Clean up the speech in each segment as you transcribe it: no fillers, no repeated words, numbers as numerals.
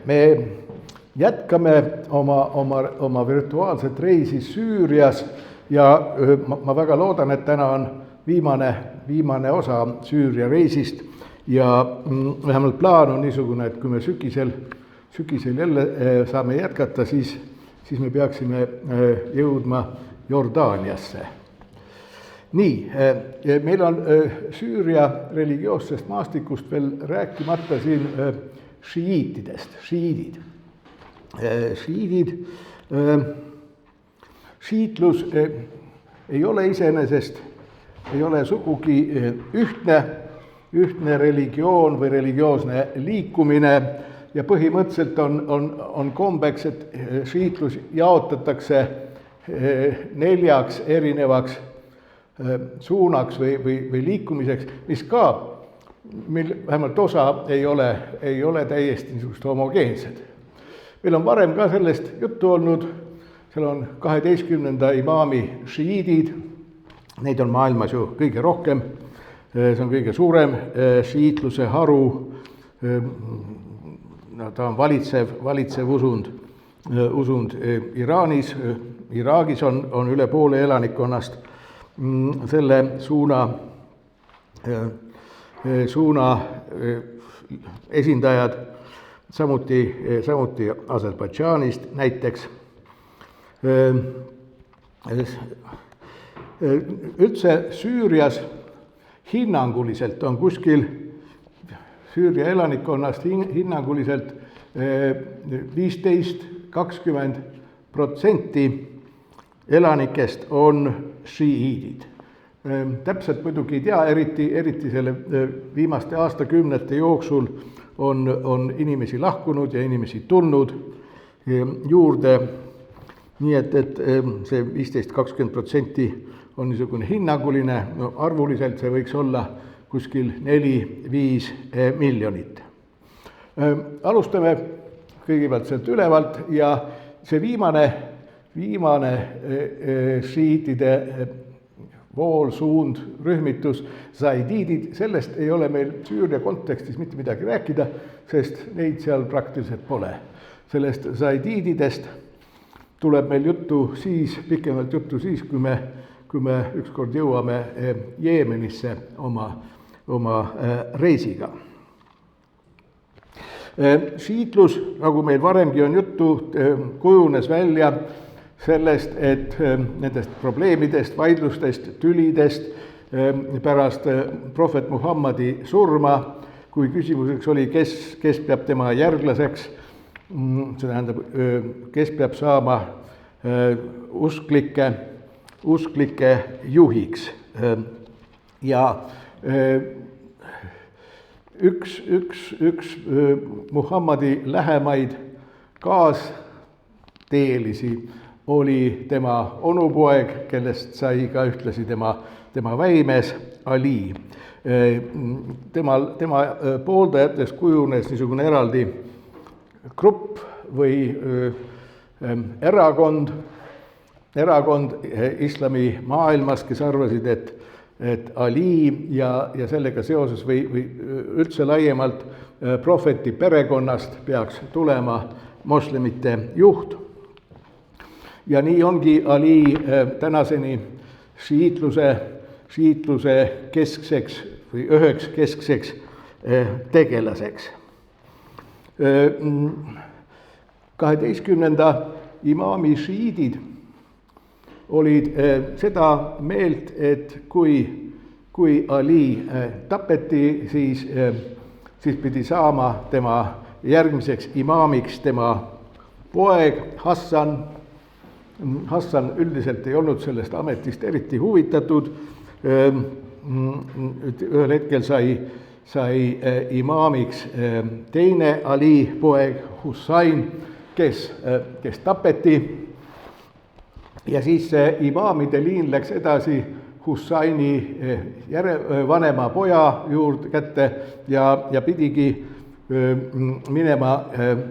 Me jätkame oma virtuaalset reisi Süürias ja ma väga loodan, et täna on viimane osa Süüria reisist ja vähemalt plaan on niisugune, et kui me sügisel jälle saame jätkata, siis me peaksime jõudma Jordaaniasse. Nii, meil on Süüria religioossest maastikust veel rääkimata siin šiiitidest, šiidid. Šiitlus ei ole iseenesest, ei ole sugugi ühtne religioon või religioosne liikumine ja põhimõtteliselt on kombeks, et šiitlus jaotatakse 4 erinevaks suunaks või liikumiseks, mis ka, mil vähemalt osa ei ole täiesti niisugust homogeensed. Meil on varem ka sellest juttu olnud, seal on 12. imaami šiidid, neid on maailmas ju kõige rohkem, see on kõige suurem šiitluse haru, ta on valitsev usund Iraanis, Iraagis on üle poole elanikkonnast selle suuna esindajad, samuti Aserbaidžaanist näiteks. Üldse Süürias hinnanguliselt on kuskil Süüria elanikkonnast hinnanguliselt 15–20% elanikest on šiiidid. Täpselt muidugi ei tea, eriti selle viimaste aastakümnete jooksul on inimesi lahkunud ja inimesi tulnud juurde, nii et see 15–20% on niisugune hinnanguline, no arvuliselt see võiks olla kuskil 4–5 miljonit. Alustame kõigepealt sealt ülevalt ja see viimane šiitide voolsuund, rühmitus, zaidiidid, sellest ei ole meil Süüria kontekstis mitte midagi rääkida, sest neid seal praktiliselt pole. Sellest zaidiididest tuleb meil pikemalt juttu siis, kui me ükskord jõuame Jeemenisse oma reisiga. Šiitlus, nagu meil varemgi on juttu, kujunes välja sellest, et nendest probleemidest, vaidlustest, tülidest pärast prohvet Muhammadi surma, kui küsimuseks oli, kes peab tema järglaseks, see tähendab, kes peab saama usklike juhiks. Ja üks Muhammadi lähemaid kaasteelisi oli tema onupoeg, kellest sai ka ühtlasi tema väimees Ali. Tema pooldajatest kujunes niisugune eraldi grupp või erakond islami maailmas, kes arvasid, et Ali ja sellega seoses või üldse laiemalt prohveti perekonnast peaks tulema moslemite juht. Ja nii ongi Ali tänaseni šiitluse keskseks või üheks keskseks tegelaseks. 12. imaami šiidid olid seda meelt, et kui Ali tapeti, siis pidi saama tema järgmiseks imaamiks tema poeg Hassan. Hassan üldiselt ei olnud sellest ametist eriti huvitatud. Ühel hetkel sai imaamiks teine Ali poeg Hussain, kes tapeti. Ja siis see imaamide liin läks edasi Hussaini vanema poja juurde kätte ja pidigi minema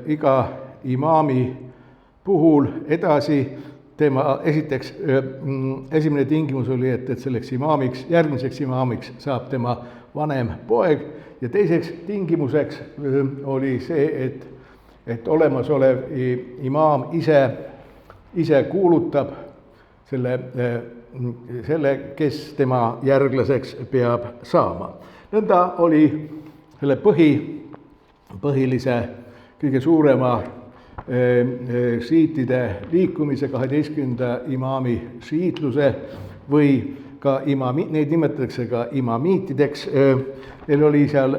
iga imaami puhul edasi. Esimene tingimus oli, et selleks järgmiseks imaamiks saab tema vanem poeg ja teiseks tingimuseks oli see, et olemasolev imaam ise kuulutab selle, kes tema järglaseks peab saama. Nõnda oli selle põhilise, kõige suurema šiitide liikumise 12. imaami šiitluse või ka neid nimetatakse ka imamiitideks. Neil oli seal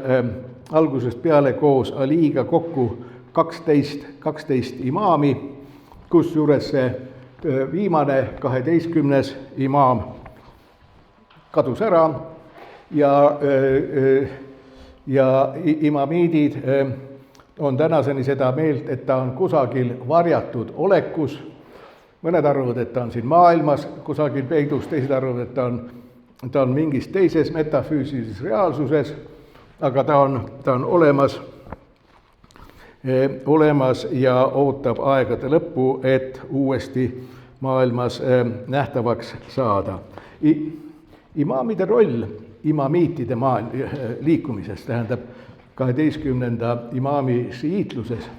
algusest peale koos Aliga kokku 12 imaami, kusjuures see viimane 12. imaam kadus ära ja imamiidid on tänaseni seda meelt, et ta on kusagil varjatud olekus. Mõned arvavad, et ta on siin maailmas kusagil peidus, teised arvavad, et ta on mingis teises metafüüsilises reaalsuses, aga ta on olemas ja ootab aegade lõppu, et uuesti maailmas nähtavaks saada. Imaamide roll imamiitide liikumises, tähendab 12. imaami šiitluses,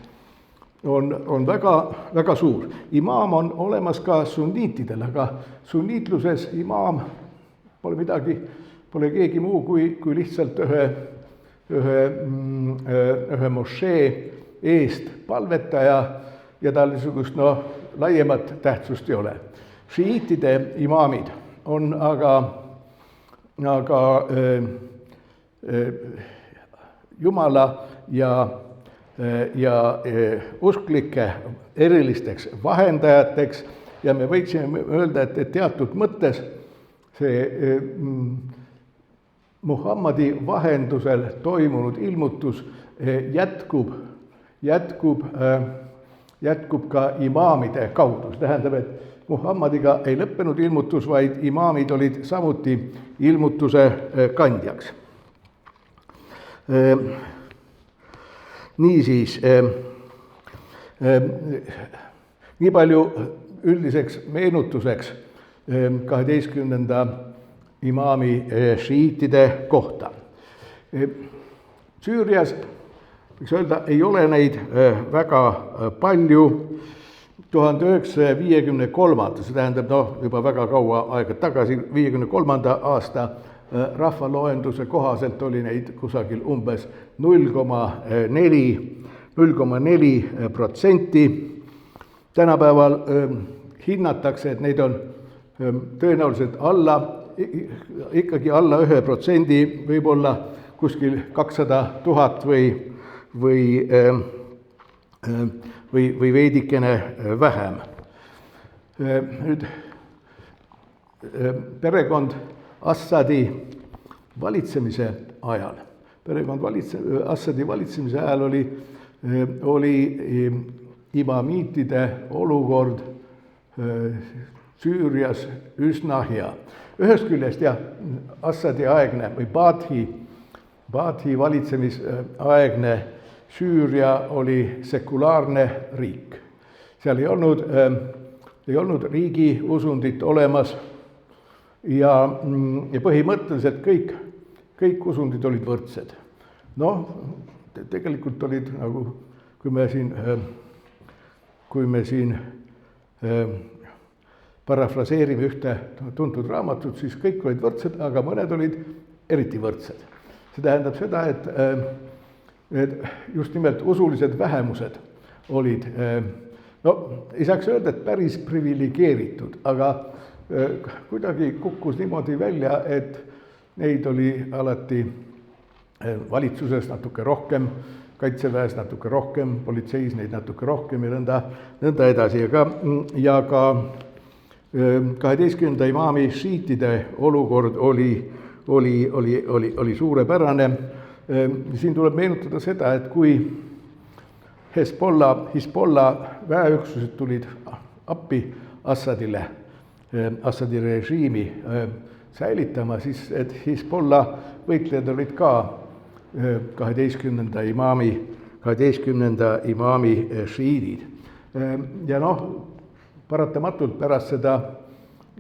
on väga, väga suur. Imaam on olemas ka sunniitidel, aga sunniitluses imaam pole keegi muu kui lihtsalt ühe mošee eest palvetaja ja tal niisugust laiemat tähtsust ei ole. Šiitide imaamid on aga Jumala ja usklike erilisteks vahendajateks ja me võiksime öelda, et teatud mõttes see Muhammadi vahendusel toimunud ilmutus jätkub ka imaamide kaudu. See tähendab, et Muhammadiga ei lõppenud ilmutus, vaid imaamid olid samuti ilmutuse kandjaks. Niisiis, nii palju üldiseks meenutuseks 12. imaami šiitide kohta. Süürias, võiks öelda, ei ole neid väga palju. 1953, see tähendab juba väga kaua aega tagasi, 53. aasta rahvaloenduse kohaselt oli neid kusagil umbes 0,4%. Tänapäeval hinnatakse, et neid on tõenäoliselt ikkagi alla 1%, võib-olla kuskil 200 000 või veidikene vähem. Nüüd perekond Assadi valitsemise ajal. Assadi valitsemise ajal oli imamiitide olukord Süürias üsna hea. Ühest küljest Assadi aegne või Baathi valitsemisaegne Süüria oli sekulaarne riik. Seal ei olnud riigi usundit olemas ja põhimõtteliselt kõik usundid olid võrdsed. Tegelikult olid nagu, kui me siin parafraseerime ühte tuntud raamatut, siis kõik olid võrdsed, aga mõned olid eriti võrdsed. See tähendab seda, et just nimelt usulised vähemused olid, ei saaks öelda, et päris priviligeeritud, aga kuidagi kukkus niimoodi välja, et neid oli alati valitsuses natuke rohkem, kaitseväes natuke rohkem, politseis neid natuke rohkem ja nõnda edasi. Ja ka 12. imaami šiitide olukord oli suurepärane. Siin tuleb meenutada seda, et kui Hezbollah väeüksused tulid appi Assadi režiimi säilitama, siis et Hezbollah võitlejad olid ka 12. imaami šiidid. Ja paratamatult pärast seda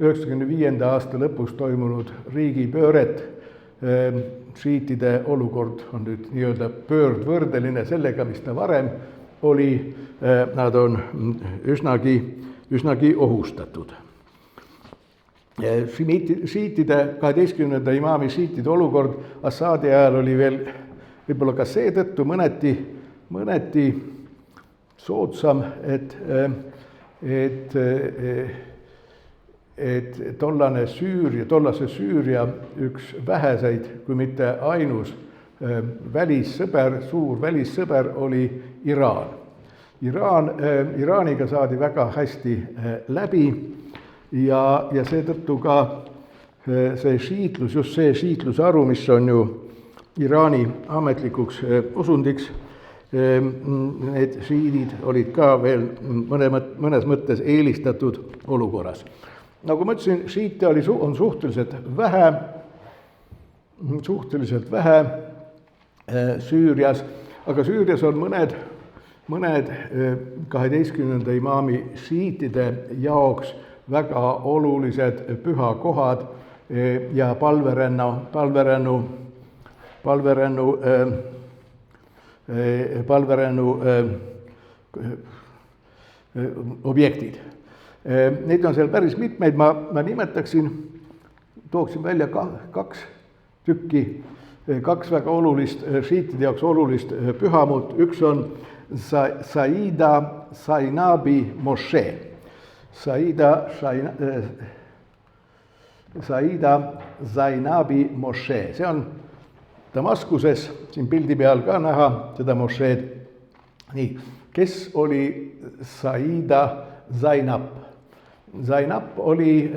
95. aasta lõpus toimunud riigipööret šiitide olukord on nüüd nii-öelda pöördvõrdeline sellega, mis ta varem nad on üsnagi ohustatud. Šiitide, 12. imaami šiitide olukord Assaadi ajal oli veel võib-olla ka seetõttu mõneti soodsam, et tollase Süüria üks väheseid, kui mitte ainus suur välissõber oli Iraan. Iraaniga saadi väga hästi läbi ja seetõttu ka see šiitlus, just see šiitlusharu, mis on ju Iraani ametlikuks osundiks, need šiidid olid ka veel mõnes mõttes eelistatud olukorras. Nagu ma ütlesin, šiite on suhteliselt vähe Süürias, aga Süürias on mõned 12. imaami šiitide jaoks väga olulised pühakohad ja palverännu objektid. Neid on seal päris mitmeid, ma nimetaksin, tooksin välja kaks väga olulist, šiitide jaoks olulist pühamut. Üks on Saida Zainabi mošee. Saida Zainabi mošee, see on Damaskuses, siin pildi peal ka näha seda mošeed. Nii, kes oli Saida Zainab? Zainab oli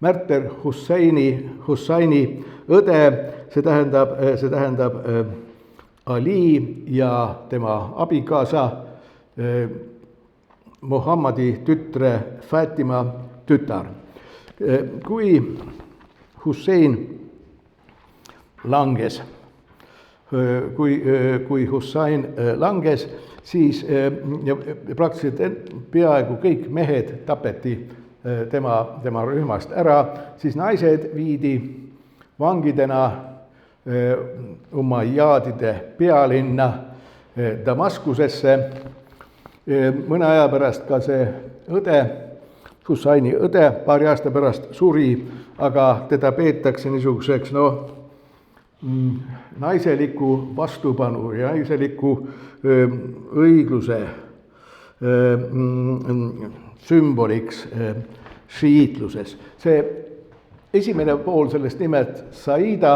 märter Husseini õde, see tähendab Ali ja tema abikaasa Muhammadi tütre Fatima tütar. Kui Hussein langes, siis praktiliselt peaaegu kõik mehed tapeti tema rühmast ära, siis naised viidi vangidena Umayadide pealinna Damaskusesse. Mõne aja pärast ka see õde, Husseini õde, paari aasta pärast suri, aga teda peetakse niisuguseks naiseliku vastupanu ja naiseliku õigluse sümboliks šiitluses. See esimene pool sellest nimelt Saida,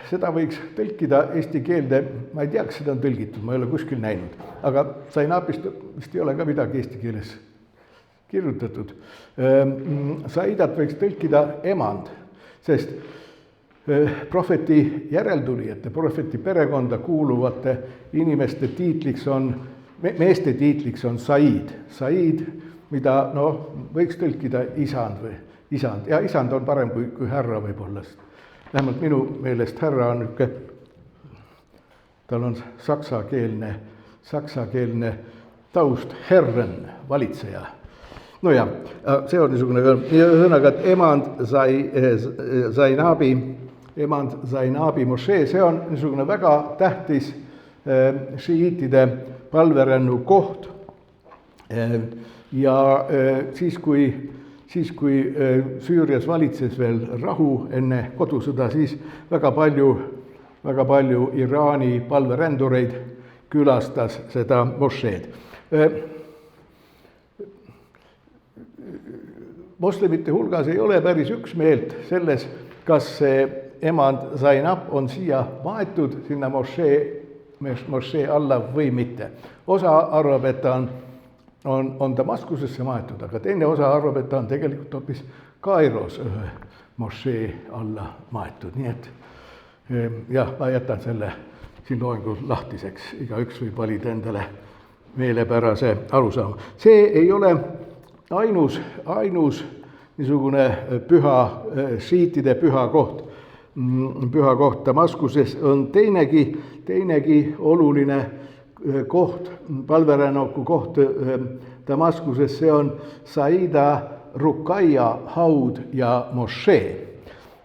seda võiks tõlkida eesti keelde, ma ei tea, kas seda on tõlgitud, ma ei ole kuskil näinud, aga Zainabist vist ei ole ka midagi eesti keeles kirjutatud. Saidat võiks tõlkida emand, sest prohveti järeltulijate, prohveti perekonda kuuluvate inimeste tiitliks on, meeste tiitliks on Said. Said, mida võiks tõlkida isand või isand, ja isand on parem kui härra võib-olla. Vähemalt minu meelest härra on tal on saksakeelne taust, Herren, valitseja. No ja, see on niisugune, ühesõnaga, et Emand Zainabi mošee, see on niisugune väga tähtis šiitide palverännu koht. Ja siis kui Süürias valitses veel rahu enne kodusõda, siis väga palju Iraani palverändureid külastas seda mošeed. Moslemite hulgas ei ole päris üksmeelt selles, kas see emand Zainab on siia maetud sinna mošee alla või mitte. Osa arvab, et ta on Damaskusesse maetud, aga teine osa arvab, et ta on tegelikult hoopis Kairos ühe mošee alla maetud. Nii et jah, ma jätan selle siin loengul lahtiseks, igaüks võib valida endale meelepärase arusaama. See ei ole ainus niisugune šiitide püha koht Damaskuses, on teinegi oluline koht, palverännaku koht Damaskuses, see on Saida Ruqayya haud ja mošee.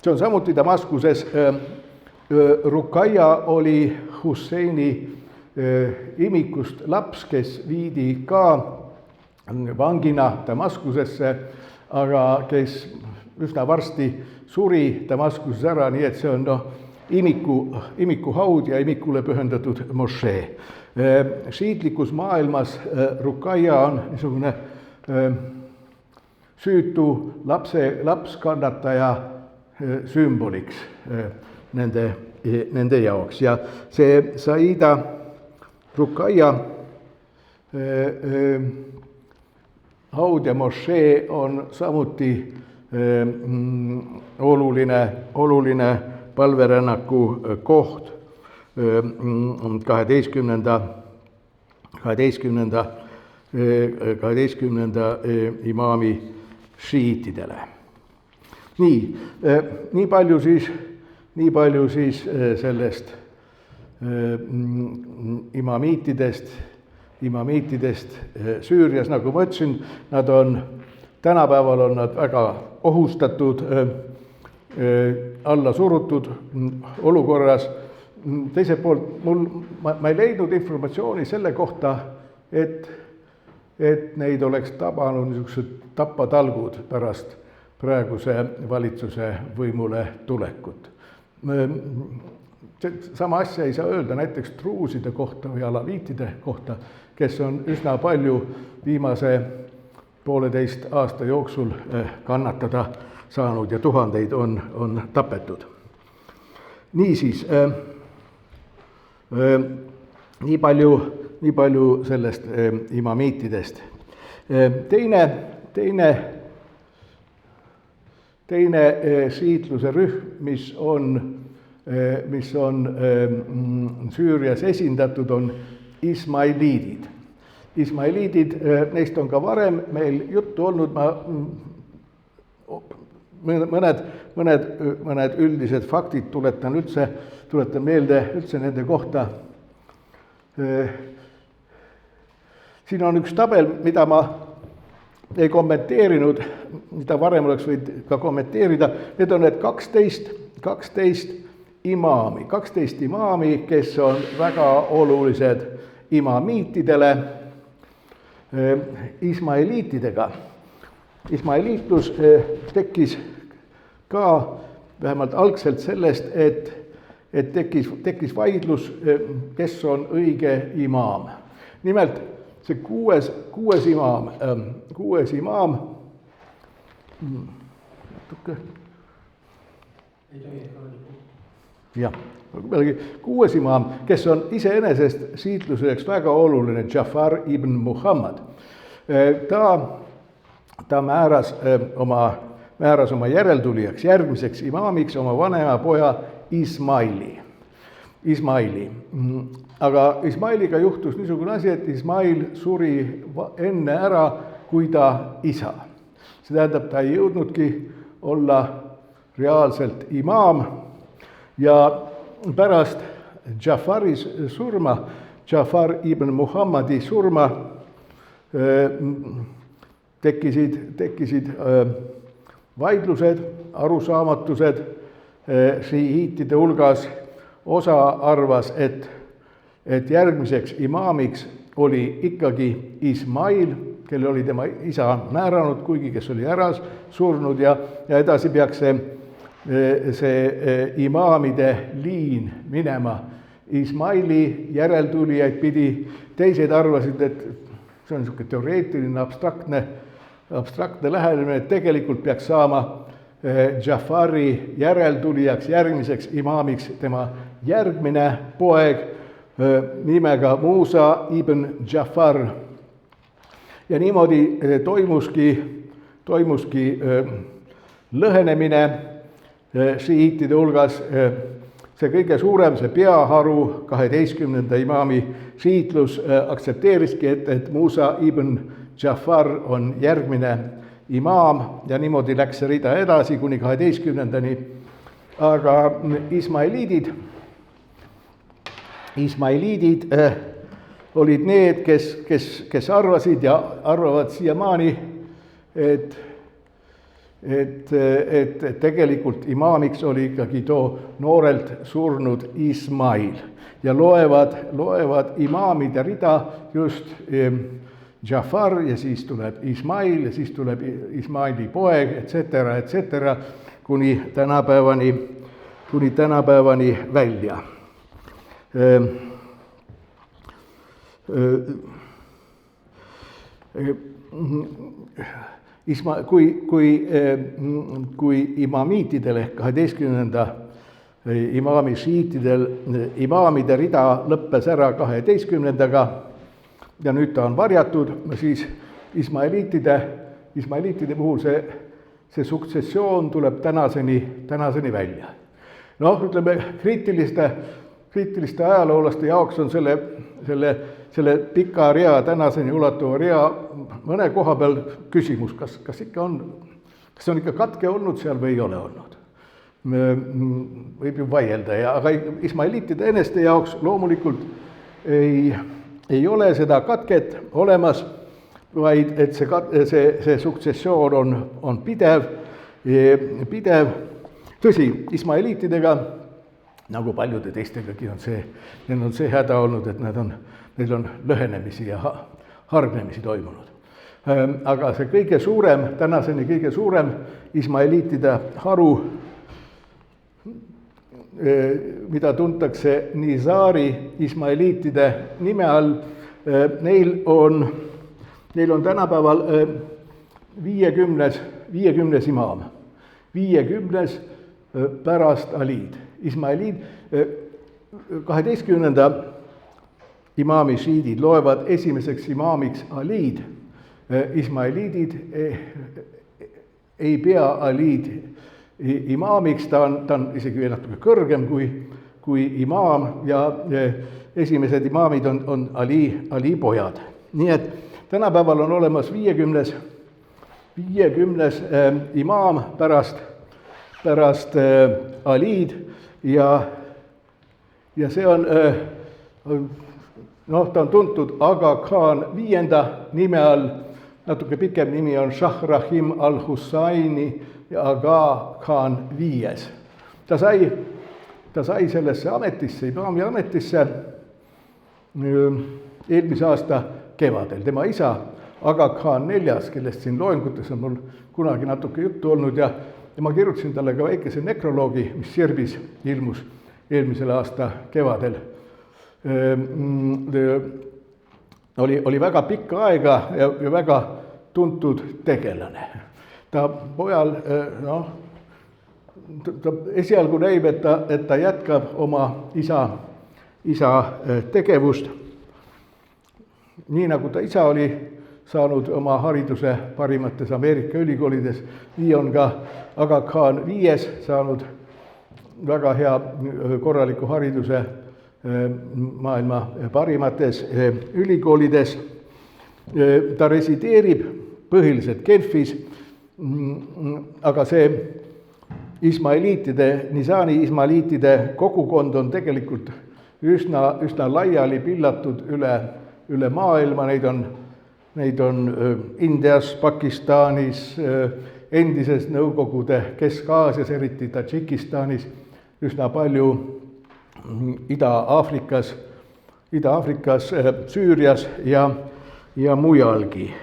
See on samuti Damaskuses Ruqayya oli Husseini imikust laps, kes viidi ka vangina Damaskusesse, aga kes üsna varsti suri Damaskuses ära, nii et see on imiku haud ja imikule pühendatud mošee. Šiitlikus maailmas Ruqayya on niisugune süütu lapskannataja sümboliks nende jaoks ja see Saida Ruqayya haud ja mošee on samuti oluline palverännaku koht 12. imaami šiitidele. Nii palju siis sellest imamiitidest Süürias, nagu ma ütlesin, tänapäeval on nad väga ohustatud, alla surutud olukorras. Teiselt poolt ma ei leidnud informatsiooni selle kohta, et neid oleks tabanud niisugused tapatalgud pärast praeguse valitsuse võimule tulekut. Sama asja ei saa öelda näiteks druuside kohta või alaviitide kohta, kes on üsna palju viimase 1,5 aasta jooksul kannatada saanud ja tuhandeid on tapetud. Niisiis, nii palju sellest imamiitidest. Teine šiitluse rühm, mis on Süürias esindatud, on ismailiidid. Ismailiidid, neist on ka varem meil juttu olnud, mõned üldised faktid tuletan meelde üldse nende kohta. Siin on üks tabel, mida ma ei kommenteerinud, mida varem oleks võinud ka kommenteerida. Need on need 12 imaami, kes on väga olulised imamiitidele, ismailiitidega. Ismailiitlus tekkis ka vähemalt algselt sellest, et tekkis vaidlus, kes on õige imaam. Nimelt see kuues imaam, kuues imaam, kes on iseenesest šiitluseks väga oluline, Ja'far ibn Muhammad. Ta määras oma järeltulijaks, järgmiseks imaamiks oma vanema poja Ismaili. Aga Ismailiga juhtus niisugune asi, et Ismail suri enne ära kui ta isa. See tähendab, ta ei jõudnudki olla reaalselt imaam ja pärast Ja'far ibn Muhammadi surma tekkisid vaidlused, arusaamatused šiiitide hulgas. Osa arvas, et järgmiseks imaamiks oli ikkagi Ismail, kelle oli tema isa määranud, kuigi kes oli ära surnud ja edasi peaks see imaamide liin minema Ismaili järeltulijaid pidi. Teised arvasid, et see on niisugune teoreetiline, abstraktne lähenemine, et tegelikult peaks saama Ja'fari järeltulijaks, järgmiseks imaamiks tema järgmine poeg nimega Muusa ibn Ja'far. Ja niimoodi toimuski lõhenemine šiiitide hulgas. See kõige suurem, see peaharu, 12. imaami šiitlus aktsepteeriski, et Muusa ibn Ja'far on järgmine imaam ja niimoodi läks see rida edasi kuni 12. Aga ismailiidid olid need, kes arvasid ja arvavad siiamaani, et tegelikult imaamiks oli ikkagi too noorelt surnud Ismail ja loevad imaamide rida just Jafar ja siis tuleb Ismail ja siis tuleb Ismaili poeg, etc., kuni tänapäevani välja. Kui imamiitidel ehk 12. imaami šiitidel imaamide rida lõppes ära 12. ja nüüd ta on varjatud, siis ismailiitide puhul see suksessioon tuleb tänaseni välja. Noh, ütleme, kriitiliste ajaloolaste jaoks on selle pika rea, tänaseni ulatuva rea mõne koha peal küsimus, kas ikka on, kas on ikka katke olnud seal või ei ole olnud. Võib ju vaielda, aga ismailiitide eneste jaoks loomulikult ei ole seda katket olemas, vaid et see suksessioon on pidev. Tõsi, ismailiitidega, nagu paljude teistegagi neil on see häda olnud, et neil on lõhenemisi ja hargnemisi toimunud. Aga see tänaseni kõige suurem ismailiitide haru, mida tuntakse Nizari ismailiitide nime all, neil on tänapäeval 50 imaam, 50 pärast Alid. Ismailiid, 12. imaami šiidid loevad esimeseks imaamiks Alid. Ismailiidid ei pea Alid imaamiks, ta on isegi natuke kõrgem kui imaam ja esimesed imaamid on Ali pojad. Nii et tänapäeval on olemas 50 imaam pärast Alid ja see on, ta on tuntud Aga Khan V nime all, natuke pikem nimi on Shah Rahim al-Hussaini ja Aga Khan V. Ta sai sellesse ametisse, imaami ametisse eelmise aasta kevadel. Tema isa Aga Khan IV, kellest siin loengutes on mul kunagi natuke juttu olnud ja ma kirjutasin talle ka väikese nekroloogi, mis Sirbis ilmus eelmisel aasta kevadel. Oli väga pikka aega ja väga tuntud tegelane. Ta pojal, ta esialgu näib, et ta jätkab oma isa tegevust. Nii nagu ta isa oli saanud oma hariduse parimates Ameerika ülikoolides, nii on ka Aga Khan V saanud väga hea korraliku hariduse maailma parimates ülikoolides. Ta resideerib põhiliselt Genfis, aga see Nizari ismailiitide kogukond on tegelikult üsna laiali pillatud üle maailma, neid on Indias, Pakistanis, endises Nõukogude Kesk-Aasias, eriti Tadžikistanis, üsna palju Ida-Aafrikas, Süürias ja mujalgi.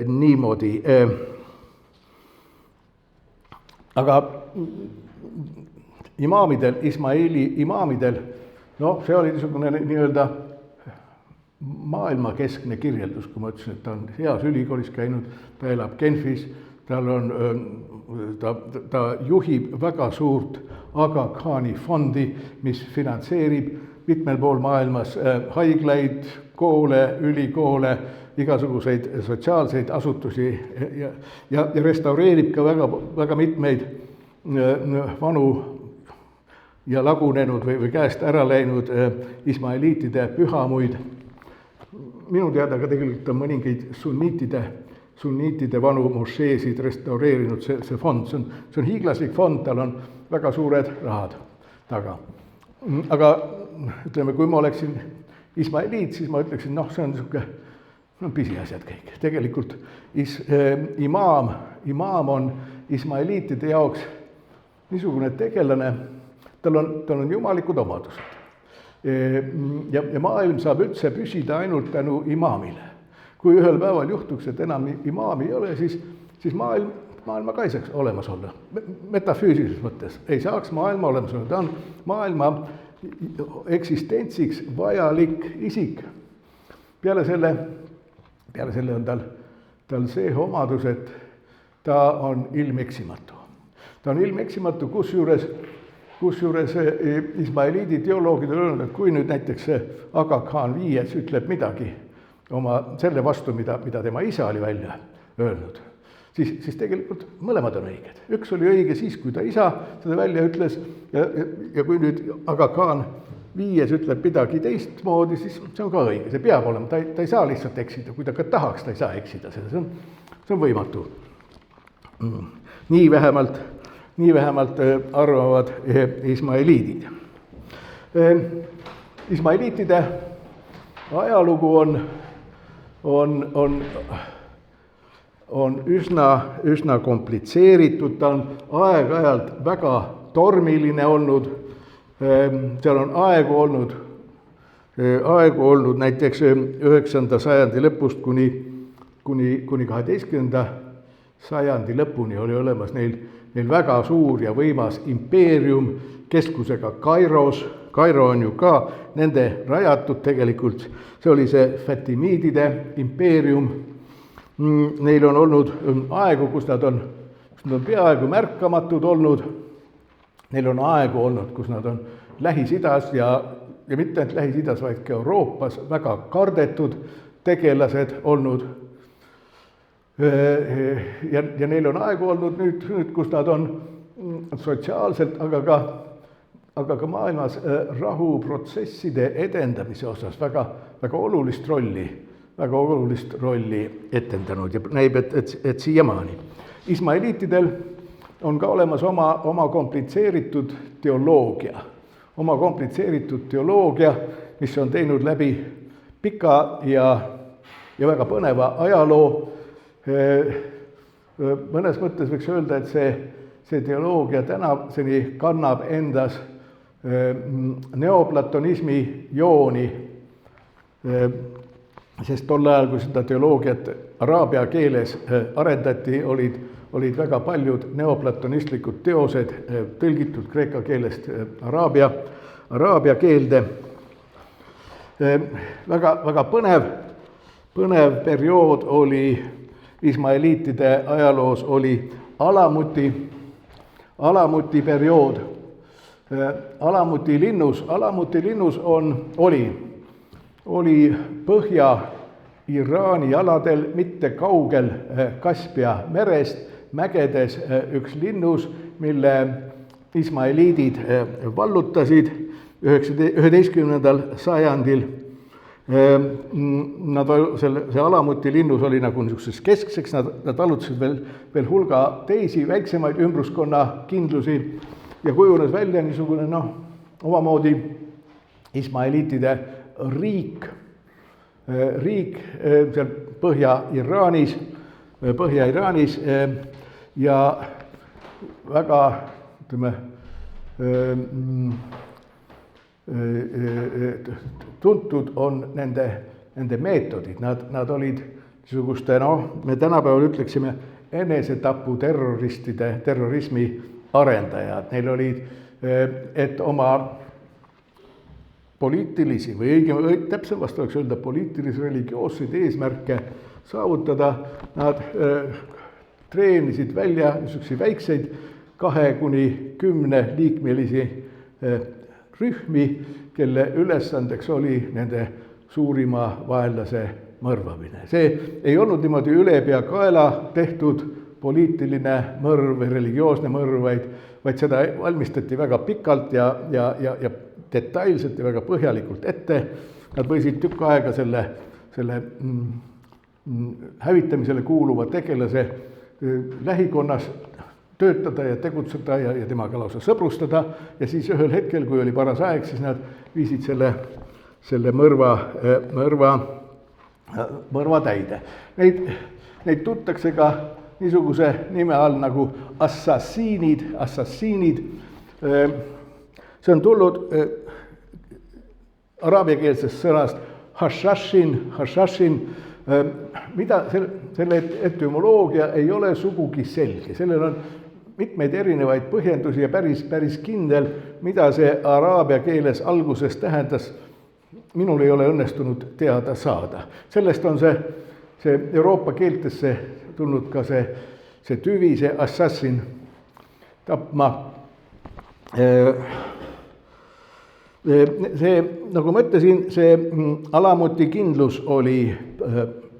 Niimoodi. Aga Ismaili imaamidel, see oli niisugune nii-öelda maailmakeskne kirjeldus, kui ma ütlesin, et ta on heas ülikoolis käinud, ta elab Genfis, ta juhib väga suurt Aga Khani fondi, mis finantseerib mitmel pool maailmas haiglaid, koole, ülikoole, igasuguseid sotsiaalseid asutusi ja restaureerib ka väga mitmeid vanu ja lagunenud või käest ära läinud ismailiitide pühamuid. Minu teada ka tegelikult on mõningaid sunniitide vanu mošeesid restaureerinud see fond. See on hiiglaslik fond, tal on väga suured rahad taga. Aga ütleme, kui ma oleksin ismailiit, siis ma ütleksin, see on niisugune no pisiasjad kõik. Tegelikult imaam on ismaeliitide jaoks niisugune tegelane, tal on jumalikud omadused. Ja maailm saab üldse püsida ainult tänu imaamile. Kui ühel päeval juhtuks, et enam imaami ei ole, siis maailma ka ei saaks olemas olla. Metafüüsilises mõttes ei saaks maailma olemas olla. Ta on maailma eksistentsiks vajalik isik. Peale selle on tal see omadus, et ta on ilmeksimatu. Ta on ilmeksimatu, kusjuures ismaeliidi teoloogid on öelnud, et kui nüüd näiteks Aga Khan Viies ütleb midagi selle vastu, mida tema isa oli välja öelnud, siis tegelikult mõlemad on õiged. Üks oli õige siis, kui ta isa seda välja ütles ja kui nüüd Aga Khan Viies ütleb midagi teistmoodi, siis see on ka õige, see peab olema, ta ei saa lihtsalt eksida, kui ta ka tahaks, ta ei saa eksida, see on võimatu. Nii vähemalt arvavad ismaeliidid. Ismaeliitide ajalugu on üsna komplitseeritud, ta on aeg-ajalt väga tormiline olnud, seal on aegu olnud näiteks 9. sajandi lõpust kuni 12. sajandi lõpuni oli olemas neil väga suur ja võimas impeerium keskusega Kairos. Kairo on ju ka nende rajatud tegelikult, see oli see Fatimiidide impeerium. Neil on olnud aegu, kus nad on peaaegu märkamatud olnud. Neil on aegu olnud, kus nad on Lähis-Idas ja mitte ainult Lähis-Idas, vaid ka Euroopas väga kardetud tegelased olnud. Ja neil on aegu olnud nüüd, kus nad on sotsiaalselt, aga ka maailmas rahuprotsesside edendamise osas väga olulist rolli etendanud ja näib, et siiamaani. Ismaeliitidel on ka olemas oma komplitseeritud teoloogia, mis on teinud läbi pika ja väga põneva ajaloo. Mõnes mõttes võiks öelda, et see teoloogia tänaseni kannab endas neoplatonismi jooni, sest tol ajal, kui seda teoloogiat araabia keeles arendati, olid väga paljud neoplatonistlikud teosed tõlgitud kreeka keelest araabia keelde. Väga põnev periood oli ismaeliitide ajaloos oli Alamuti periood. Alamuti linnus oli Põhja-Iraani aladel, mitte kaugel Kaspia merest, mägedes üks linnus, mille ismaeliidid vallutasid 11. sajandil. See Alamuti linnus oli nagu niisuguseks keskseks, nad vallutasid veel hulga teisi väiksemaid ümbruskonna kindlusi ja kujunes välja niisugune omamoodi ismaeliitide riik seal Põhja-Iraanis ja väga, tuntud on nende meetodid, nad olid niisuguste, me tänapäeval ütleksime, enesetapu terrorismi arendajad. Neil olid, et oma poliitilisi või täpselt vast oleks öelda poliitilisi religioosseid eesmärke saavutada, nad treenisid välja niisuguseid väikseid 2-10 liikmelisi rühmi, kelle ülesandeks oli nende suurima vaenlase mõrvamine. See ei olnud niimoodi ülepeakaela tehtud poliitiline mõrv või religioosne mõrv, vaid seda valmistati väga pikalt ja detailselt ja väga põhjalikult ette. Nad võisid tükk aega selle hävitamisele kuuluva tegelase lähikonnas töötada ja tegutseda ja temaga lausa sõbrustada ja siis ühel hetkel, kui oli paras aeg, siis nad viisid selle mõrva mõrvatäide. Neid tuntakse ka niisuguse nime all nagu assassiinid. See on tulnud araabiakeelsest sõnast hashashin, mida selle etümoloogia ei ole sugugi selge. Sellel on mitmeid erinevaid põhjendusi ja päris kindel, mida see araabia keeles alguses tähendas, minul ei ole õnnestunud teada saada. Sellest on see Euroopa keeltesse tulnud ka see tüvi, see assassin tapma. See, nagu ma ütlesin, see Alamuti kindlus oli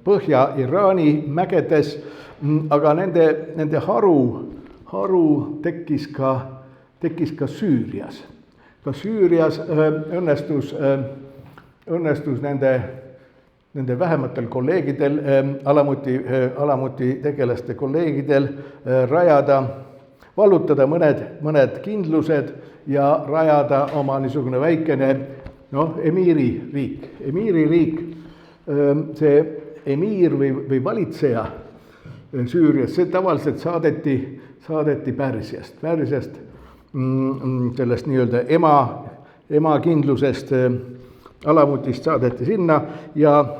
Põhja-Iraani mägedes, aga nende haru tekkis ka Süürias. Ka Süürias õnnestus nende vähematel kolleegidel, Alamuti tegelaste kolleegidel vallutada mõned kindlused ja rajada oma niisugune väikene emiiririik. See emiir või valitseja Süürias, see tavaliselt saadeti Pärsiast, sellest nii-öelda emakindlusest Alamutist saadeti sinna ja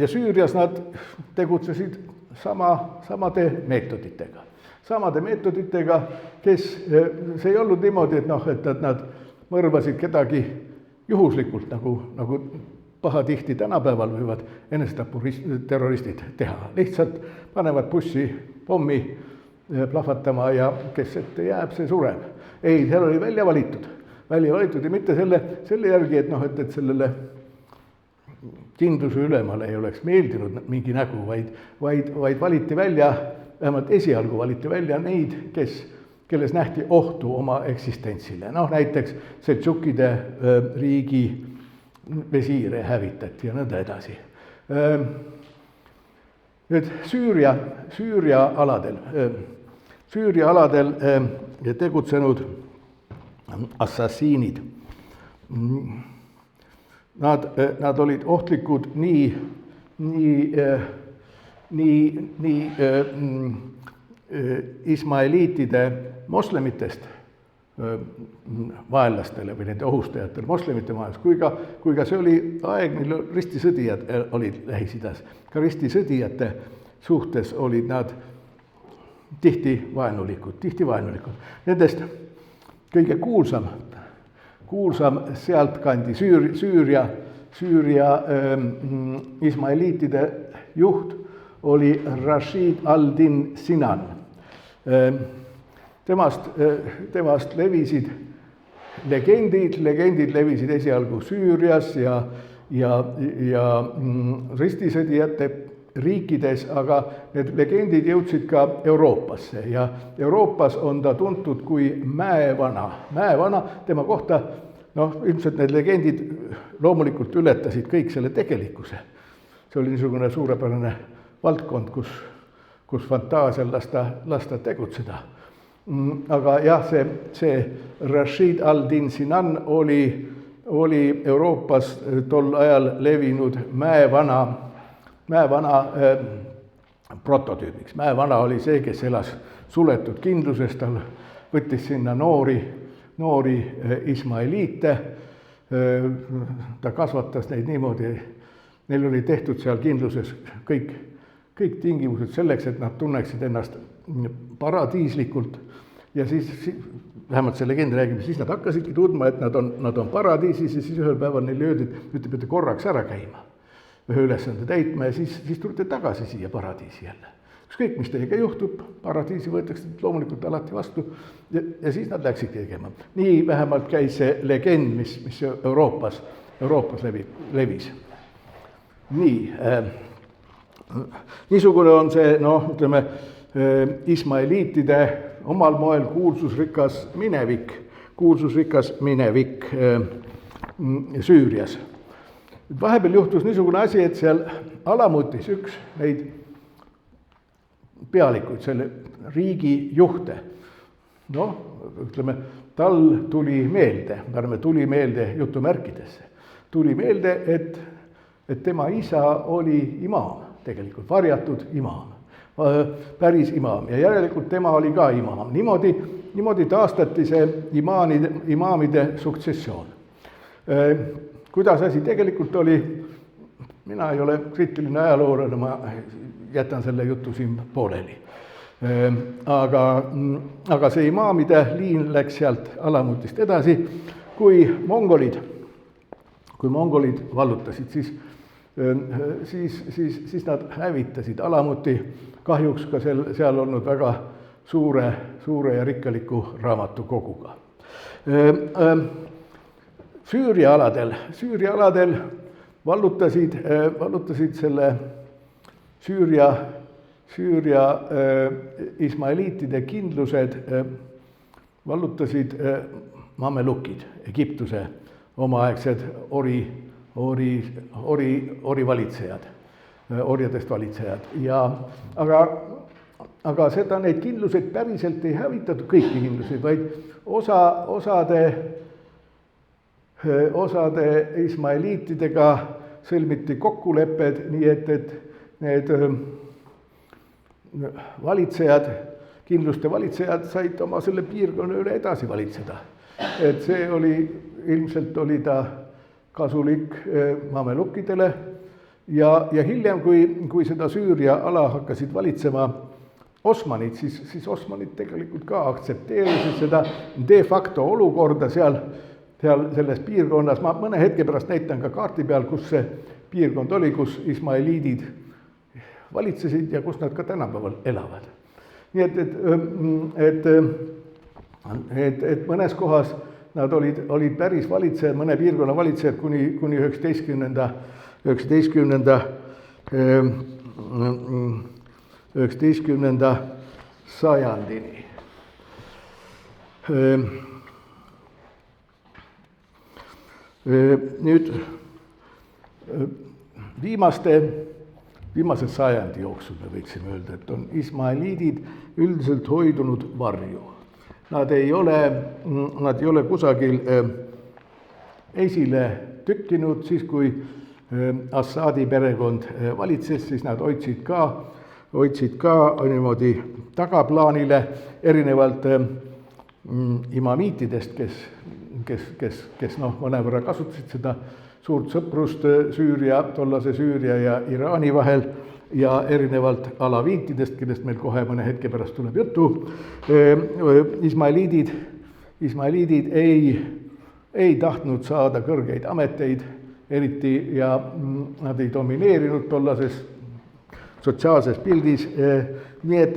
Süürias nad tegutsesid samade meetoditega, see ei olnud niimoodi, et nad mõrvasid kedagi juhuslikult, nagu pahatihti tänapäeval võivad enesetaputerroristid teha. Lihtsalt panevad bussi pommi plahvatama ja kes ette jääb, see sureb. Ei, seal oli välja valitud ja mitte selle järgi, et sellele kindluse ülemale ei oleks meeldinud mingi nägu, vaid valiti välja, vähemalt esialgu valiti välja neid, kelles nähti ohtu oma eksistentsile. Näiteks Seltšukide riigi vesiire hävitati ja nõnda edasi. Nüüd Süüria aladel tegutsenud assassiinid. Nad olid ohtlikud nii ismaeliitide moslemitest vaenlastele või nende ohustajatele moslemite maailmas, kui ka see oli aeg, mil ristisõdijad olid Lähis-Idas. Ka ristisõdijate suhtes olid nad tihti vaenulikud. Nendest kõige kuulsam sealtkandi Süüria ismaeliitide juht oli Rashid al-Din Sinan. Temast levisid legendid levisid esialgu Süürias ja ristisõdijate riikides, aga need legendid jõudsid ka Euroopasse ja Euroopas on ta tuntud kui mäevana, tema kohta, ilmselt need legendid loomulikult ületasid kõik selle tegelikkuse. See oli niisugune suurepärane valdkond, kus fantaasial lasta tegutseda. Aga jah, see Rashid al-Din Sinan oli Euroopas tol ajal levinud mäevana prototüübiks. Mäevana oli see, kes elas suletud kindluses, tal võttis sinna noori ismaeliite, ta kasvatas neid niimoodi, neil oli tehtud seal kindluses kõik tingimused selleks, et nad tunneksid ennast paradiislikult ja siis vähemalt see legend räägib, siis nad hakkasidki tundma, et nad on paradiisis ja siis ühel päeval neile öeldi, et nüüd te peate korraks ära käima, ühe ülesande täitma ja siis tulete tagasi siia paradiisi jälle. Ükskõik, mis teiega juhtub, paradiisi võetakse loomulikult alati vastu ja siis nad läksidki tegema. Nii vähemalt käis see legend, mis Euroopas levis. Niisugune on see, ismaeliitide omal moel kuulsusrikas minevik Süürias. Vahepeal juhtus niisugune asi, et seal Alamutis üks neid pealikuid, selle riigi juhte, tal tuli meelde jutumärkidesse, tuli meelde, et tema isa oli imaam, tegelikult varjatud imaam, päris imaam ja järelikult tema oli ka imaam. Niimoodi taastati see imaamide suksessioon. Kuidas asi tegelikult oli, mina ei ole kriitiline ajaloolane, ma jätan selle jutu siin pooleli. Aga see imaamide liin läks sealt Alamutist edasi, kui mongolid vallutasid, siis nad hävitasid Alamuti, kahjuks ka seal olnud väga suure ja rikkaliku raamatukoguga. Süüria aladel vallutasid selle Süüria ismaeliitide kindlused, vallutasid mamelukid, Egiptuse omaaegsed orivalitsejad, orjadest valitsejad. Aga neid kindluseid päriselt ei hävitatud, kõiki kindluseid, vaid osade ismaeliitidega sõlmiti kokkulepped, nii et need kindluste valitsejad said oma selle piirkonna üle edasi valitseda. Et see ilmselt oli ta kasulik mamelukkidele ja hiljem, kui seda Süüria ala hakkasid valitsema osmanid, siis osmanid tegelikult ka aktsepteerisid seda de facto olukorda seal selles piirkonnas. Ma mõne hetke pärast näitan ka kaarti peal, kus see piirkond oli, kus ismaeliidid valitsesid ja kus nad ka tänapäeval elavad. Nii et mõnes kohas nad olid päris valitsejad, mõne piirkonna valitsejad kuni 19. sajandini. Nüüd viimase sajandi jooksul me võiksime öelda, et on ismaeliidid üldiselt hoidunud varju. Nad ei ole kusagil esile tükkinud, siis kui Assadi perekond valitses, siis nad hoidsid ka niimoodi tagaplaanile erinevalt imamiitidest, kes mõnevõrra kasutasid seda suurt sõprust tollase Süüria ja Iraani vahel ja erinevalt alaviitidest, kellest meil kohe mõne hetke pärast tuleb juttu. Ismaeliidid ei tahtnud saada kõrgeid ameteid eriti ja nad ei domineerinud tollases sotsiaalses pildis. Nii et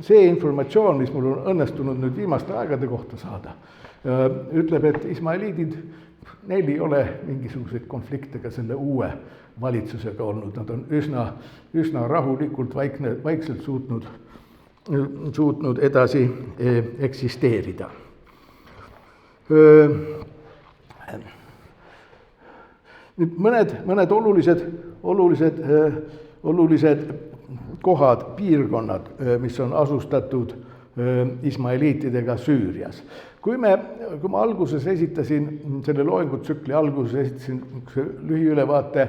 see informatsioon, mis mul on õnnestunud nüüd viimaste aegade kohta saada, ütleb, et ismaeliidid, neil ei ole mingisuguseid konflikte ka selle uue valitsusega olnud. Nad on üsna rahulikult, vaikselt suutnud edasi eksisteerida. Nüüd mõned olulised kohad, piirkonnad, mis on asustatud ismaeliitidega Süürias. Kui ma alguses selle loengutsükli alguses esitasin lühiülevaate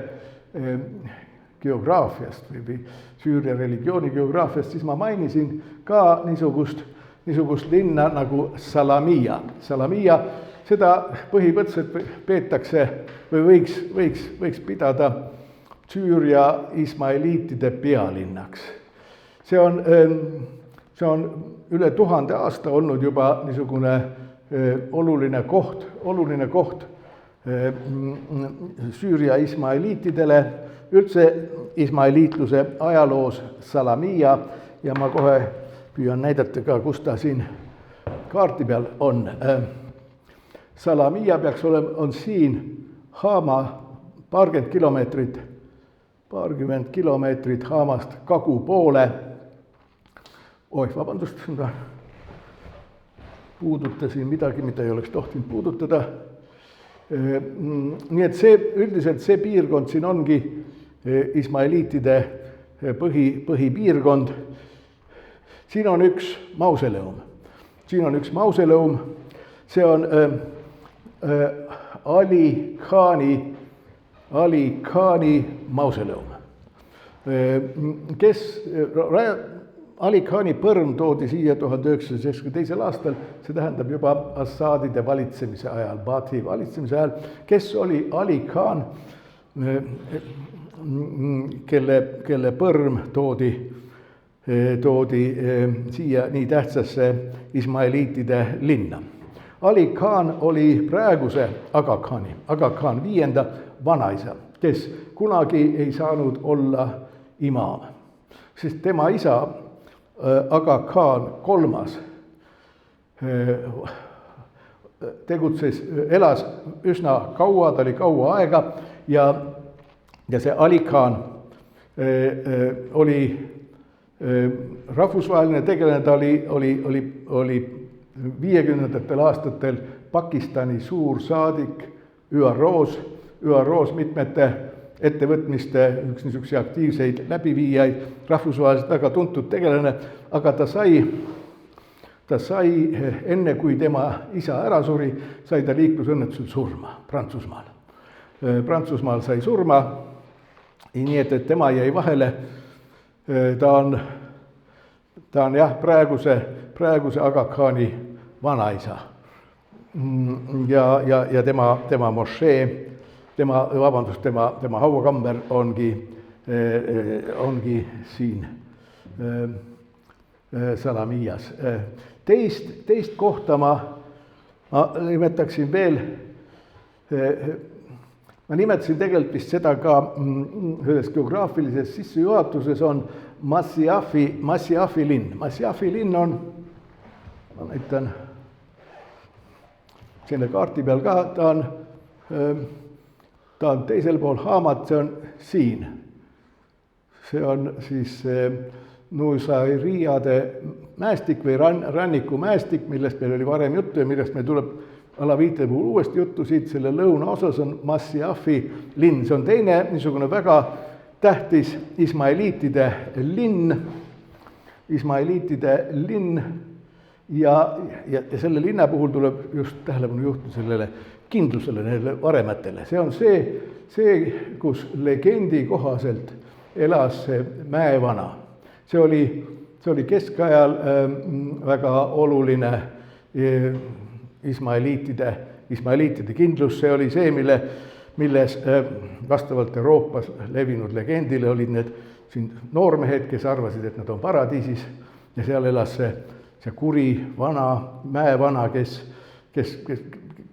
geograafiast või Süüria religiooni geograafiast, siis ma mainisin ka niisugust linna nagu Salamia. Salamia, seda põhimõtteliselt peetakse või võiks pidada Süüria ismaeliitide pealinnaks. See on üle 1000 aasta olnud juba niisugune oluline koht Süüria ismaeliitidele, üldse ismaeliitluse ajaloos Salamia ja ma kohe püüan näidata ka, kus ta siin kaarti peal on. Salamia on siin Haama paarkümmend kilomeetrit Haamast kagu poole. Vabandust, ma puudutasin midagi, mida ei oleks tohtinud puudutada. Nii et üldiselt see piirkond siin ongi ismaeliitide põhipiirkond. Siin on üks mausoleum. See on Ali Khani Ali Khani mausoleum. Ali Khani põrm toodi siia 1972. aastal, see tähendab juba Assadide valitsemise ajal, Baathi valitsemise ajal, kes oli Ali Khan, kelle põrm toodi siia nii tähtsasse ismaeliitide linna. Ali Khan oli praeguse Aga Khan V vanaisa, kes kunagi ei saanud olla imaam, sest tema isa Aga Khan III elas üsna kaua, ta oli kaua aega ja see Ali Khan oli rahvusvaheline tegelane, ta oli 50. aastatel Pakistani suursaadik ÜRO-s mitmete ettevõtmiste üks niisuguse aktiivseid läbiviijaid, rahvusvaheliselt väga tuntud tegelane, aga ta sai enne, kui tema isa ära suri, sai ta liiklusõnnetusel surma Prantsusmaal. Prantsusmaal sai surma, nii et tema jäi vahele. Ta on jah, praeguse Aga Khani vanaisa. Ja tema mošee, tema hauakamber ongi siin Salamias. Teist kohta ma nimetaksin veel, ma nimetasin tegelikult vist seda ka ühes geograafilises sissejuhatuses, on Masyaf-i linn. Masyaf-i linn on, ma näitan selle kaarti peal ka, ta on teisel pool Hamat, see on siin. See on siis Nusairiyade mäestik või rannikumäestik, millest meil oli varem juttu ja millest meil tuleb alaviite puhul uuesti juttu. Siit selle lõunaosas on Masyafi linn. See on teine niisugune väga tähtis ismaeliitide linn ja selle linna puhul tuleb just tähelepanu juhtida sellele kindlusele, neile varemetele. See on see, kus legendi kohaselt elas see mäevana. See oli keskajal väga oluline ismaeliitide kindlus. See oli see, milles vastavalt Euroopas levinud legendile olid need siin noormehed, kes arvasid, et nad on paradiisis ja seal elas see kuri mäevana,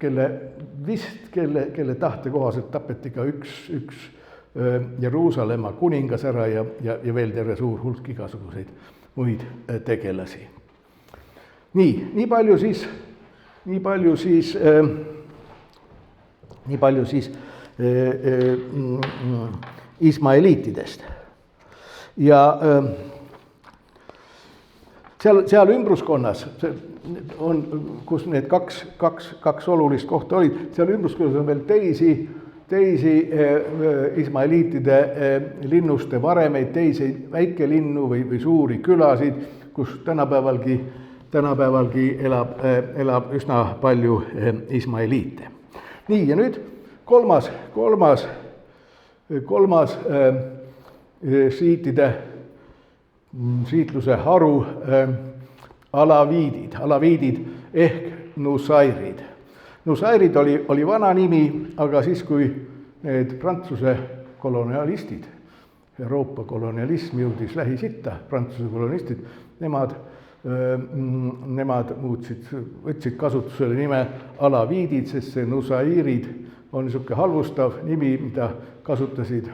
kelle tahte kohaselt tapeti ka üks Jeruusalemma kuningas ära ja veel terve suur hulk igasuguseid muid tegelasi. Nii palju siis ismaeliitidest. Ja seal ümbruskonnas on, kus need kaks olulist kohta olid, seal ümbruskonnas on veel teisi ismaeliitide linnuste varemeid, teisi väikelinnu või suuri külasid, kus tänapäevalgi elab üsna palju ismaeliite. Nii, ja nüüd kolmas siitluse haru, alaviidid ehk nusairid. Nusairid oli vana nimi, aga siis, kui need Prantsuse kolonialistid, Euroopa kolonialism jõudis Lähis-Itta, Prantsuse kolonialistid, nemad võtsid kasutusele nime alaviidid, sest see nusairid on niisugune halvustav nimi, mida kasutasid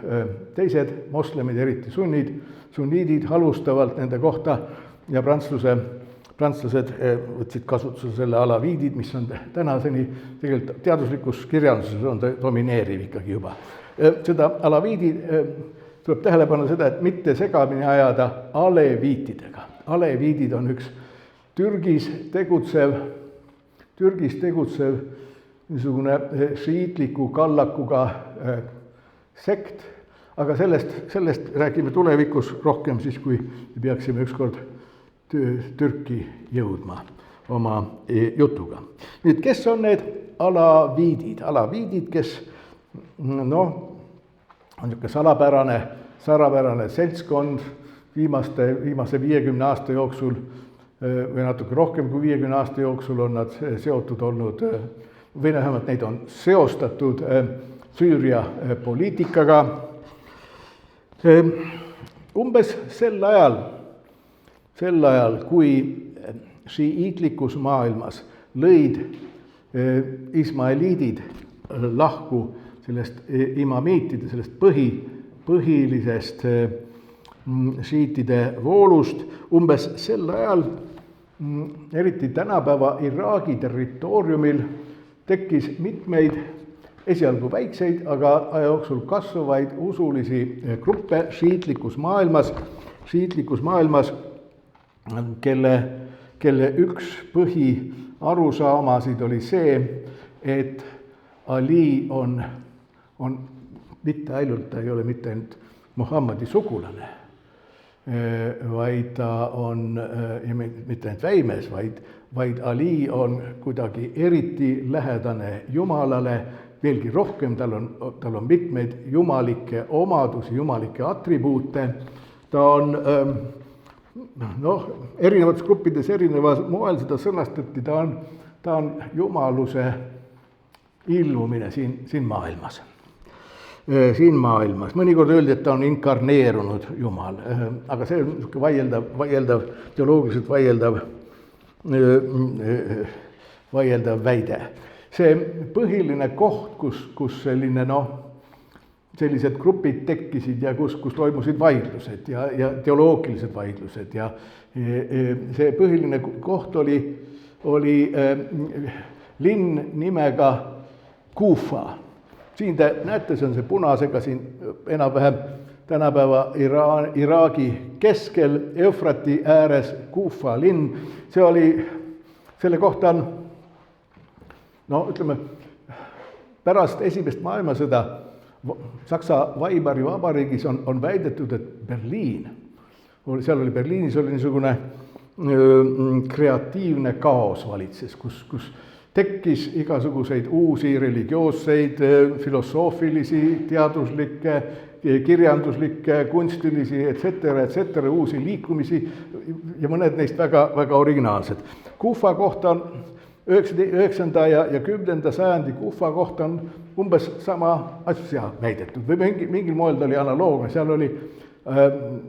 teised moslemid, eriti sunniidid halvustavalt nende kohta ja prantslased võtsid kasutusele selle alaviidid, mis on tänaseni tegelikult teaduslikus kirjanduses on ta domineeriv ikkagi juba. Seda alaviidi tuleb tähele panna seda, et mitte segamini ajada aleviitidega. Aleviidid on üks Türgis tegutsev niisugune šiitliku kallakuga sekt, aga sellest räägime tulevikus rohkem siis, kui peaksime ükskord Türki jõudma oma jutuga. Nüüd, kes on need alaviidid? Alaviidid, kes on niisugune salapärane seltskond viimase 50 aasta jooksul või natuke rohkem kui 50 aasta jooksul on nad seotud olnud, või vähemalt neid on seostatud Süüria poliitikaga. Umbes sel ajal, kui šiiitlikus maailmas lõid ismaeliidid lahku sellest imamiitide, sellest põhilisest šiitide voolust, umbes sel ajal, eriti tänapäeva Iraagi territooriumil, tekkis mitmeid esialgu väikseid, aga aja jooksul kasvavaid usulisi gruppe šiitlikus maailmas, kelle üks põhiarusaamasid oli see, et Ali on mitte ainult, ta ei ole mitte ainult Muhammadi sugulane, vaid ta on, ja mitte ainult väimes, vaid Ali on kuidagi eriti lähedane Jumalale, veelgi rohkem, tal on mitmeid jumalikke omadusi, jumalikke atribuute, ta on, erinevates gruppides erinevas moel seda sõnastati, ta on jumaluse ilmumine siin maailmas. Mõnikord öeldi, et ta on inkarneerunud Jumal, aga see on niisugune vaieldav, teoloogiliselt vaieldav väide. See põhiline koht, kus sellised grupid tekkisid ja kus toimusid vaidlused ja teoloogilised vaidlused ja see põhiline koht oli linn nimega Kuufa. Siin te näete, see on see punasega siin enam-vähem tänapäeva Iraagi keskel, Eufrati ääres Kuufa linn. Selle kohta on, ütleme, pärast esimest maailmasõda Saksa Weimari vabariigis on väidetud, et Berliinis oli niisugune kreatiivne kaos valitses, kus tekkis igasuguseid uusi religioosseid, filosoofilisi, teaduslikke, kirjanduslikke, kunstilisi, etc., uusi liikumisi ja mõned neist väga, väga originaalsed. Kuufa kohta on 9. ja 10. sajandi Kuufa kohta on umbes sama asja väidetud või mingil moel ta oli analoogne, seal oli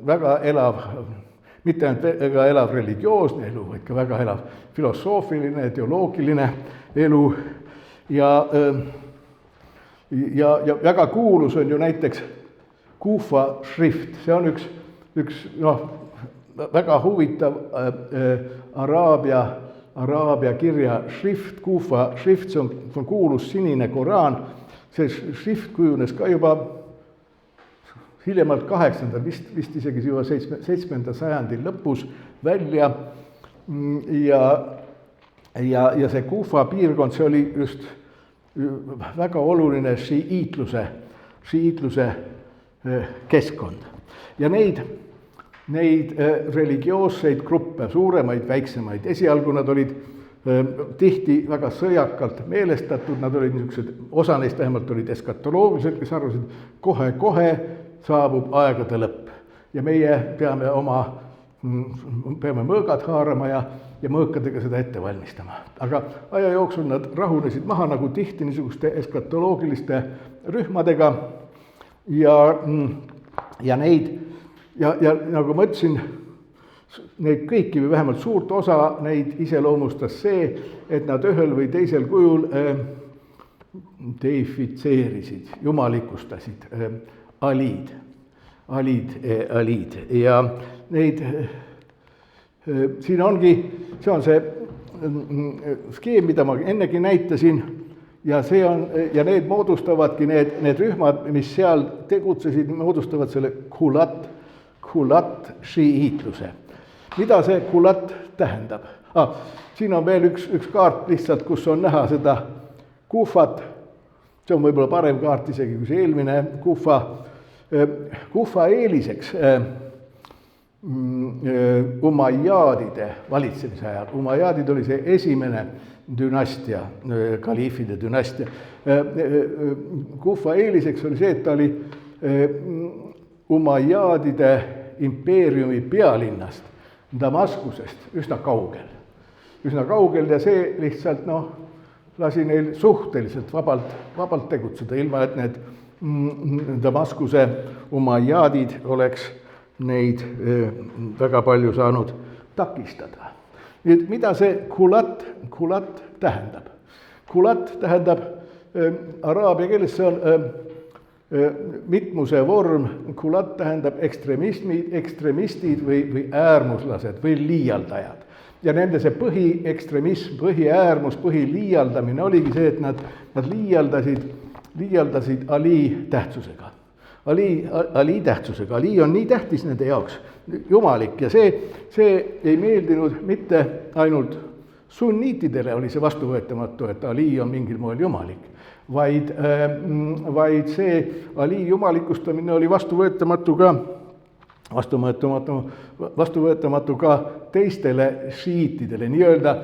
väga elav, mitte ainult väga elav religioosne elu, vaid ka väga elav filosoofiline, teoloogiline elu ja väga kuulus on ju näiteks Kuufa šrift, see on üks väga huvitav araabia kirja šrift, Kuufa šrift, see on kuulus sinine Koraan, see šrift kujunes ka juba hiljemalt 8. vist isegi juba 7. sajandi lõpus välja ja see Kuufa piirkond, see oli just väga oluline šiiitluse keskkond. Ja neid religioosseid gruppe, suuremaid, väiksemaid, esialgu nad olid tihti väga sõjakalt meelestatud, nad olid niisugused, osa neist vähemalt olid eskatoloogilised, kes arvasid, kohe saabub aegade lõpp ja meie peame mõõgad haarama ja mõõkadega seda ette valmistama. Aga aja jooksul nad rahunesid maha nagu tihti niisuguste eskatoloogiliste rühmadega ja neid, ja nagu ma ütlesin, neid kõiki või vähemalt suurt osa neid iseloomustas see, et nad ühel või teisel kujul deifitseerisid, jumalikustasid aliid ja neid, siin ongi, see on see skeem, mida ma ennegi näitasin ja need moodustavadki need rühmad, mis seal tegutsesid, moodustavad selle Khulat šiiitluse. Mida see Khulat tähendab? Siin on veel üks kaart lihtsalt, kus on näha seda Kuufat, see on võib-olla parem kaart isegi kui see eelmine Kuufa eeliseks Umayadide valitsemise ajal. Umayadid oli see esimene dünastia, kaliifide dünastia. Kuufa eeliseks oli see, et ta oli Umayadide impeeriumi pealinnast, Damaskusest üsna kaugel ja see lihtsalt lasi neil suhteliselt vabalt tegutseda, ilma et need Damaskuse umayadid oleks neid väga palju saanud takistada. Nii et mida see kulat tähendab? Kulat tähendab araabia keeles, see on mitmuse vorm, kulat tähendab ekstremistid või äärmuslased või liialdajad. Ja nende see põhiekstremism, põhiäärmus, põhiliialdamine oligi see, et nad liialdasid Ali tähtsusega. Ali tähtsusega. Ali on nii tähtis nende jaoks, jumalik, ja see ei meeldinud mitte ainult sunniitidele, oli see vastuvõetamatu, et Ali on mingil moel jumalik, vaid see Ali jumalikustamine oli vastuvõetamatu ka teistele šiitidele, nii-öelda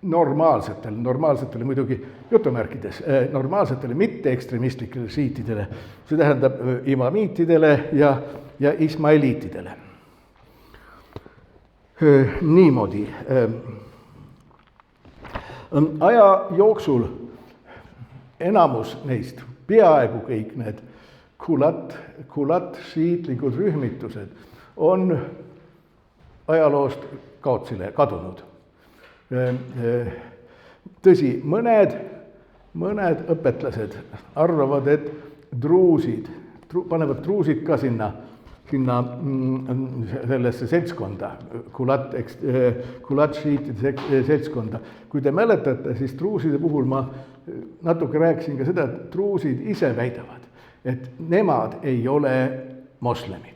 normaalsetele muidugi jutumärkides, normaalsetele mitte-ekstremistlikele šiitidele, see tähendab imamiitidele ja ismailiitidele. Niimoodi. Aja jooksul enamus neist, peaaegu kõik need kulat šiitlikud rühmitused on ajaloost kaotsile kadunud. Tõsi, mõned õpetlased arvavad, et panevad druusid ka sinna sellesse seltskonda, kulat šiitide seltskonda. Kui te mäletate, siis druuside puhul ma natuke rääkisin ka seda, et druusid ise väidavad, et nemad ei ole moslemid.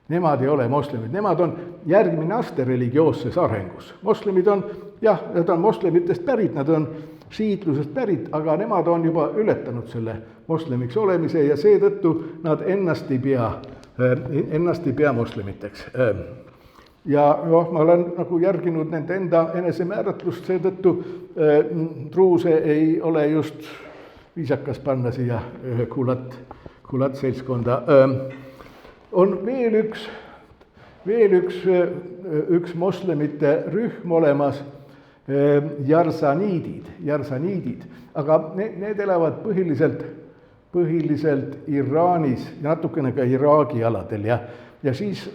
Nemad ei ole moslemid, nemad on järgmine aste religioosses arengus. Moslemid on, nad on moslemitest pärit, nad on šiitlusest pärit, aga nemad on juba ületanud selle moslemiks olemise ja seetõttu nad ennast ei pea moslemiteks. Ja ma olen nagu järginud nende enda enesemääratlust, seetõttu druuse ei ole just viisakas panna siia kulat seltskonda. On veel üks moslemite rühm olemas, jarsaniidid, aga need elavad põhiliselt Iraanis ja natukene ka Iraagi aladel ja siis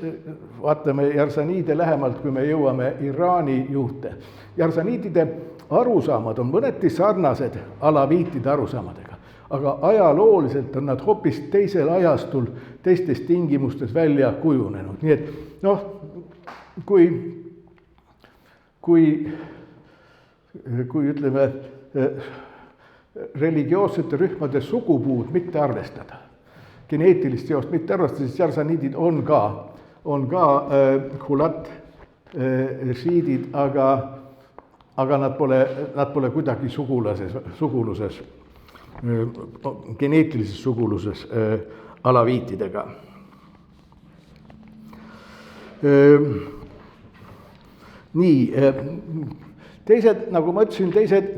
vaatame jarsaniide lähemalt, kui me jõuame Iraani juurde. Jarsaniidide arusaamad on mõneti sarnased alaviitide arusaamadega, aga ajalooliselt on nad hoopis teisel ajastul, teistes tingimustes välja kujunenud. Nii et kui ütleme, religioossete rühmade sugupuud mitte arvestada, geneetilist seost mitte arvestada, siis jarsaniidid on ka kulat šiidid, aga nad pole kuidagi suguluses, geneetilises suguluses alaviitidega. Nii, teised, nagu ma ütlesin,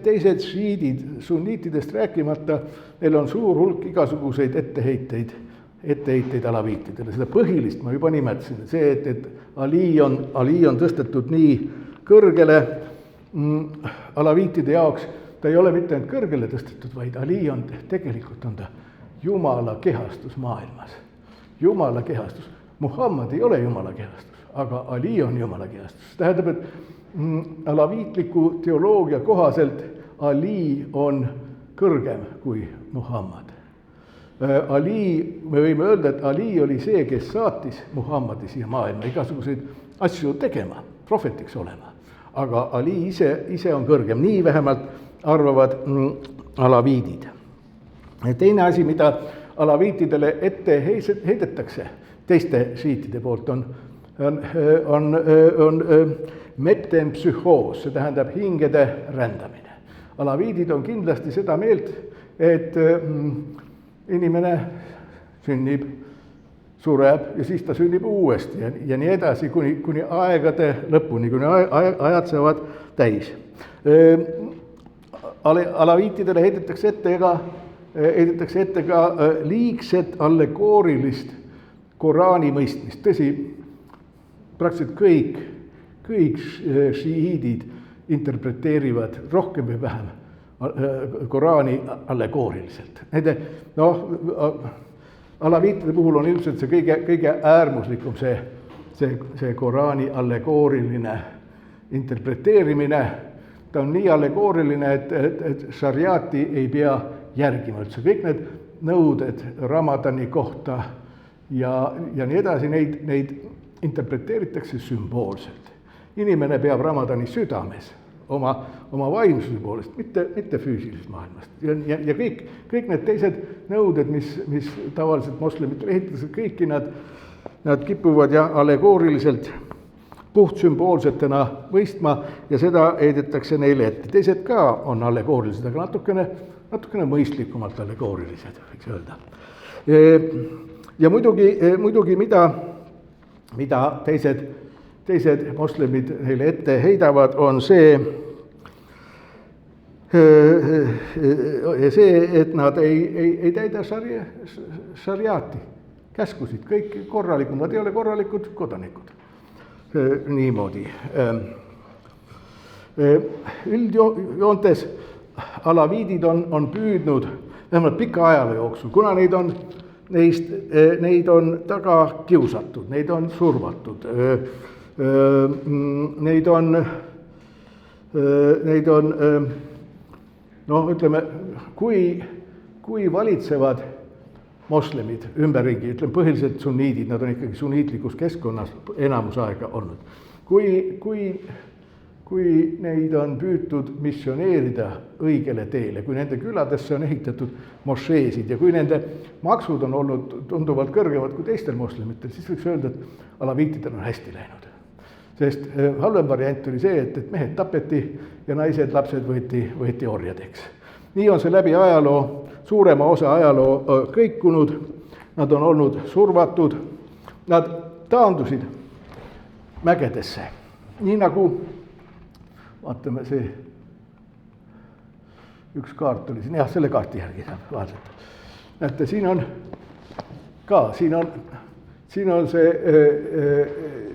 teised šiidid, sunniitidest rääkimata, neil on suur hulk igasuguseid etteheiteid alaviitidele. Seda põhilist ma juba nimetasin, see, et Ali on tõstetud nii kõrgele alaviitide jaoks, ta ei ole mitte ainult kõrgele tõstetud, vaid Ali on tegelikult ta Jumala kehastus maailmas. Jumala kehastus. Muhammad ei ole Jumala kehastus, aga Ali on Jumala kehastus. Tähendab, et alaviitliku teoloogia kohaselt Ali on kõrgem kui Muhammad. Me võime öelda, et Ali oli see, kes saatis Muhammadi siia maailma igasuguseid asju tegema, prohvetiks olema. Aga Ali ise on kõrgem, nii vähemalt arvavad alaviidid. Teine asi, mida alaviitidele ette heidetakse teiste šiitide poolt, on metempsühhoos, see tähendab hingede rändamine. Alaviidid on kindlasti seda meelt, et inimene sünnib, sureb ja siis ta sünnib uuesti ja nii edasi kuni aegade lõpuni, kuni ajad saavad täis. Alaviitidele heidetakse ette, heidetakse ette ka liigset allegoorilist Koraani mõistmist. Tõsi, praktiliselt kõik šiiidid interpreteerivad rohkem või vähem Koraani allegooriliselt. Alaviitide puhul on ilmselt see kõige äärmuslikum see Koraani allegooriline interpreteerimine. Ta on nii allegooriline, et šariaati ei pea järgima üldse. Kõik need nõuded Ramadani kohta ja nii edasi, neid interpreteeritakse sümboolselt. Inimene peab Ramadani südames oma vaimsuse poolest, mitte füüsilisest maailmast. Ja kõik need teised nõuded, mis tavaliselt moslemitele ehitatakse, kõiki nad kipuvad ja allegooriliselt puhtsümboolsetena mõistma ja seda heidetakse neile ette. Teised ka on allegoorilised, aga natukene mõistlikumalt allegoorilised, võiks öelda. Ja muidugi mida teised moslemid neile ette heidavad, on see, et nad ei täida šariaati, käskusid, kõik korralikud, nad ei ole korralikud kodanikud. Niimoodi. Üldjoontes alaviidid on püüdnud, vähemalt pika ajaloo jooksul, kuna neid on taga kiusatud, neid on survatud, neid on ütleme, kui valitsevad moslemid ümberringi, ütleme põhiliselt sunniidid, nad on ikkagi sunniitlikus keskkonnas enamus aega olnud. Kui neid on püütud missioneerida õigele teele, kui nende küladesse on ehitatud mošeesid ja kui nende maksud on olnud tunduvalt kõrgemad kui teistel moslemitel, siis võiks öelda, et alaviitidel on hästi läinud. Sest halvem variant oli see, et mehed tapeti ja naised, lapsed võeti orjadeks. Nii on see läbi ajaloo, suurema osa ajaloo kõikunud, nad on olnud survatud, nad taandusid mägedesse. Nii nagu, vaatame see, üks kaart oli siin, selle kaarti järgi saab vaadata. Näete, siin on see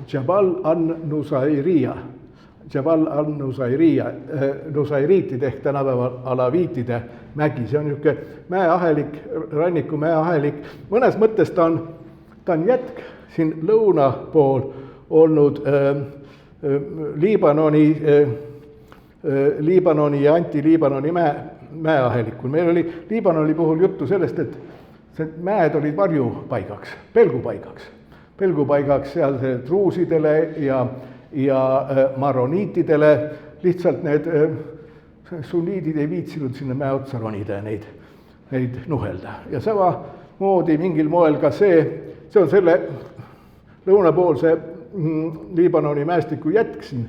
Jabal an-Nusayriya, Nusairiitide ehk tänapäeval alaviitide mägi, see on niisugune mäeahelik, ranniku mäeahelik, mõnes mõttes ta on jätk siin lõuna pool olnud Liibanoni ja anti-Liibanoni mäeahelikul. Meil oli Liibanoni puhul juttu sellest, et mäed olid varjupaigaks, pelgupaigaks seal druusidele ja maroniitidele, lihtsalt need sunniidid ei viitsinud sinna mäe otsa ronida ja neid nuhelda. Ja samamoodi mingil moel ka see on selle lõunapoolse Liibanoni mäestiku jätk siin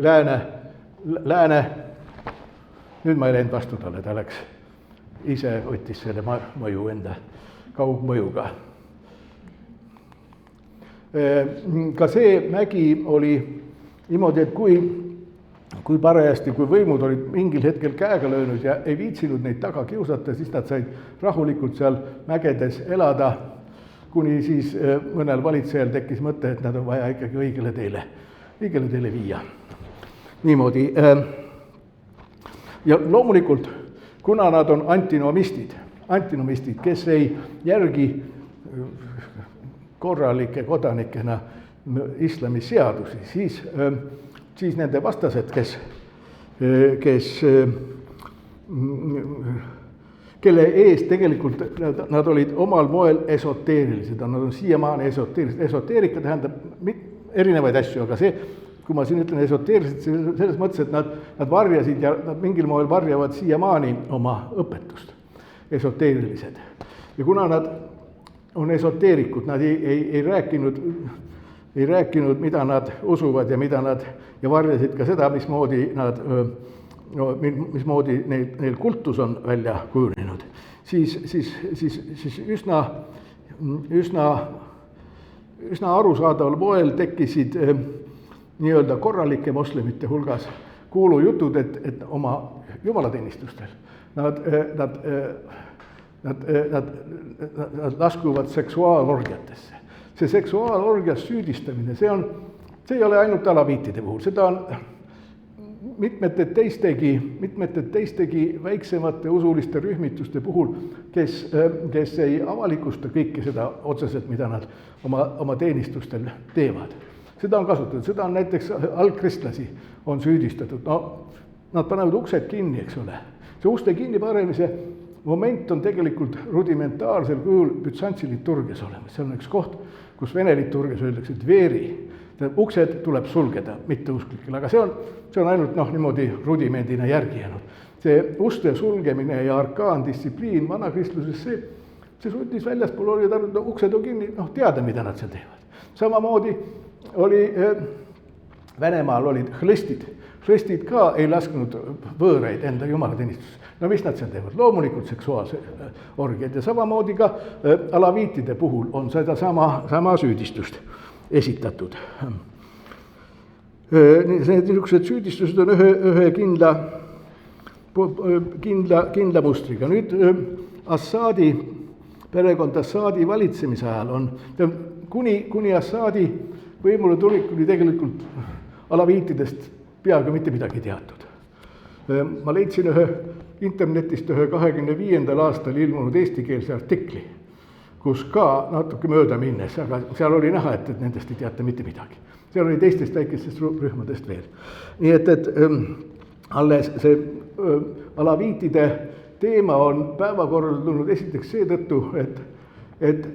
lääne, nüüd ma ei läinud vastu talle, ta läks, ise võttis selle mõju enda kaugmõjuga. Ka see mägi oli niimoodi, et kui parajasti, kui võimud olid mingil hetkel käega löönud ja ei viitsinud neid taga kiusata, siis nad said rahulikult seal mägedes elada, kuni siis mõnel valitsejal tekkis mõte, et nad on vaja ikkagi õigele teele viia. Niimoodi. Ja loomulikult, kuna nad on antinomistid, kes ei järgi korralike kodanikena islami seadusi, siis nende vastased, kelle eest tegelikult nad olid omal moel esoteerilised, nad on siiamaani esoteerilised. Esoteerika tähendab erinevaid asju, aga see, kui ma siin ütlen esoteerilised, selles mõttes, et nad varjasid ja nad mingil moel varjavad siiamaani oma õpetust, esoteerilised. Ja kuna nad on esoteerikud, nad ei rääkinud, mida nad usuvad ja varjasid ka seda, mismoodi neil kultus on välja kujunenud, siis üsna arusaadaval moel tekkisid korralike moslemite hulgas kuulujutud, et oma jumalateenistustel nad laskuvad seksuaalorgiatesse. See seksuaalorgias süüdistamine, see ei ole ainult alaviitide puhul, seda on mitmete teistegi väiksemate usuliste rühmituste puhul, kes ei avalikusta kõike seda otseselt, mida nad oma teenistustel teevad. Seda on kasutatud, seda on näiteks algkristlasi on süüdistatud, nad panevad uksed kinni, eks ole. See uste kinni panemise moment on tegelikult rudimentaarsel kujul Bütsantsi liturgias olemas, see on üks koht, kus vene liturgias öeldakse, et veeri, uksed tuleb sulgeda mitteusklikele, aga see on ainult niimoodi rudimendina järgi jäänud. See uste sulgemine ja arkaandistsipliin vanakristluses, see sundis väljaspool oli uksed on kinni, teada, mida nad seal teevad. Samamoodi oli Venemaal olid hlõstid ka ei lasknud võõraid enda jumalateenistusse. Mis nad seal teevad? Loomulikult seksuaalse orgiad ja samamoodi ka alaviitide puhul on seda sama süüdistust esitatud. Niisugused süüdistused on ühe kindla mustriga. Nüüd perekond Assaadi valitsemise ajal on, kuni Assaadi võimule tulikuli tegelikult alaviitidest peaaegu mitte midagi teatud. Ma leidsin internetist 25. aastal ilmunud eestikeelse artikli, kus ka natuke mööda minnes, aga seal oli näha, et nendest ei teata mitte midagi. Seal oli teistest väikestest rühmadest veel. Nii et alles see alaviitide teema on päevakorral tulnud esiteks seetõttu, et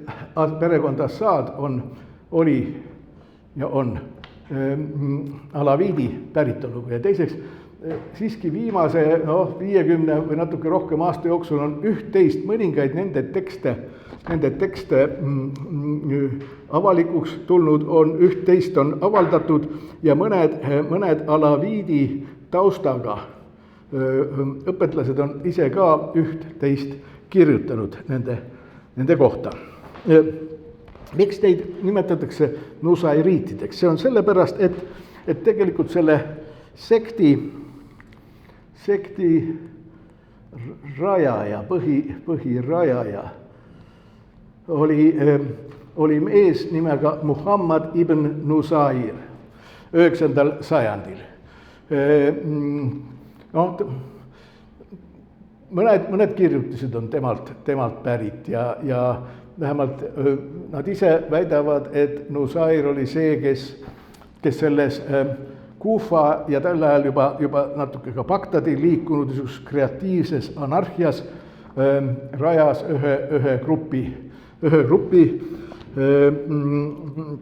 perekond Assaad oli ja on alaviidi päritoluga ja teiseks siiski viimase 50 või natuke rohkem aasta jooksul on üht-teist mõningaid nende tekste avalikuks tulnud, üht-teist on avaldatud ja mõned alaviidi taustaga õpetlased on ise ka üht-teist kirjutanud nende kohta. Miks neid nimetatakse nusairiitideks? See on sellepärast, et tegelikult selle sekti rajaja, põhirajaja oli mees nimega Muhammad ibn Nusair 9. sajandil. Mõned kirjutised on temalt pärit ja vähemalt nad ise väidavad, et Nusair oli see, kes selles Kufa ja tällä ajal juba natuke ka Bagdadi liikunud kreatiivses anarhias rajas ühe grupi,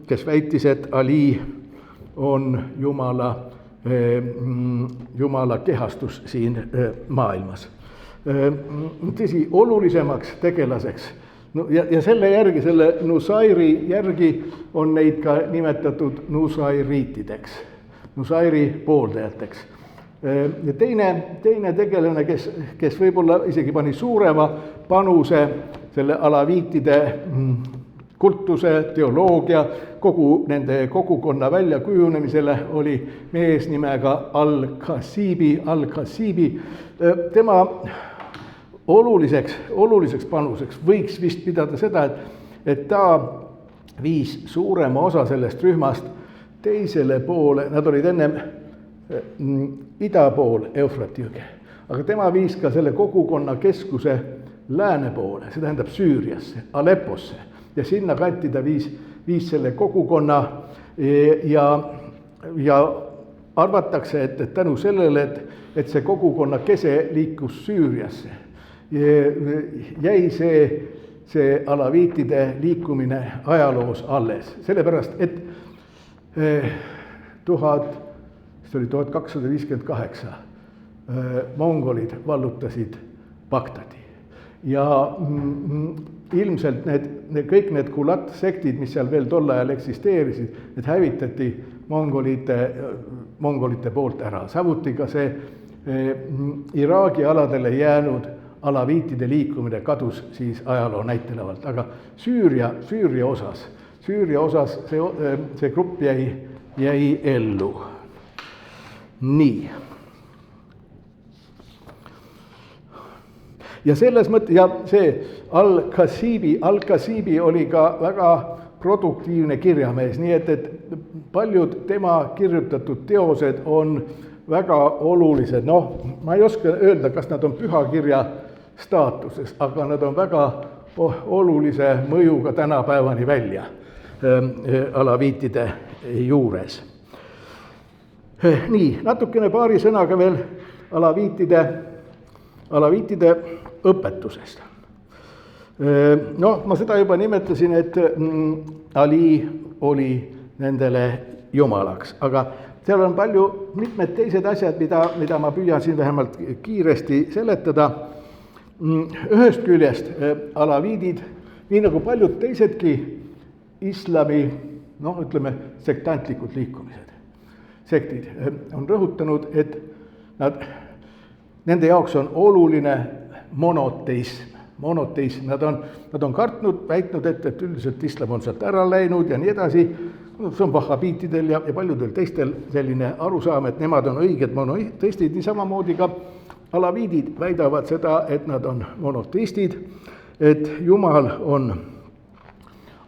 kes väitis, et Ali on Jumala kehastus siin maailmas. Tõsi, olulisemaks tegelaseks ja selle Nusairi järgi on neid ka nimetatud nusairiitideks, Nusairi pooldajateks. Ja teine tegelane, kes võib-olla isegi pani suurema panuse selle alaviitide kultuse, teoloogia, kogu nende kogukonna väljakujunemisele, oli mees nimega Al-Khasibi. Tema oluliseks panuseks võiks vist pidada seda, et ta viis suurema osa sellest rühmast teisele poole, nad olid ennem ida pool Eufrati jõge, aga tema viis ka selle kogukonna keskuse lääne poole, see tähendab Süüriasse, Alepposse ja sinna kanti ta viis selle kogukonna ja arvatakse, et tänu sellele, et see kogukonna kese liikus Süüriasse, jäi see alaviitide liikumine ajaloos alles, sellepärast, et 1258 mongolid vallutasid Bagdadi ja ilmselt kõik need kulat-sektid, mis seal veel tol ajal eksisteerisid, need hävitati mongolite poolt ära. Samuti ka see Iraagi aladele jäänud alaviitide liikumine kadus siis ajaloo näitelavalt, aga Süüria osas see grupp jäi ellu. Nii. ja selles mõttes, ja see Al-Khasibi oli ka väga produktiivne kirjamees, nii et paljud tema kirjutatud teosed on väga olulised, noh, ma ei oska öelda, kas nad on pühakirja staatuses, aga nad on väga olulise mõjuga tänapäevani välja alaviitide juures. Nii, natukene paari sõnaga veel alaviitide õpetusest. Noh, ma seda juba nimetasin, et Ali oli nendele jumalaks, aga seal on mitmed teised asjad, mida ma püüasin vähemalt kiiresti seletada. Ühest küljest alaviidid, nii nagu paljud teisedki islami, noh, ütleme, sektantlikud liikumised, sektid, on rõhutanud, et nende jaoks on oluline monoteism. Nad on kartnud, väitnud, et üldiselt islam on sealt ära läinud ja nii edasi. See on vahhabiitidel ja paljudel teistel selline arusaam, et nemad on õiged monoteistid, nii samamoodi ka alaviidid väidavad seda, et nad on monoteistid, et Jumal on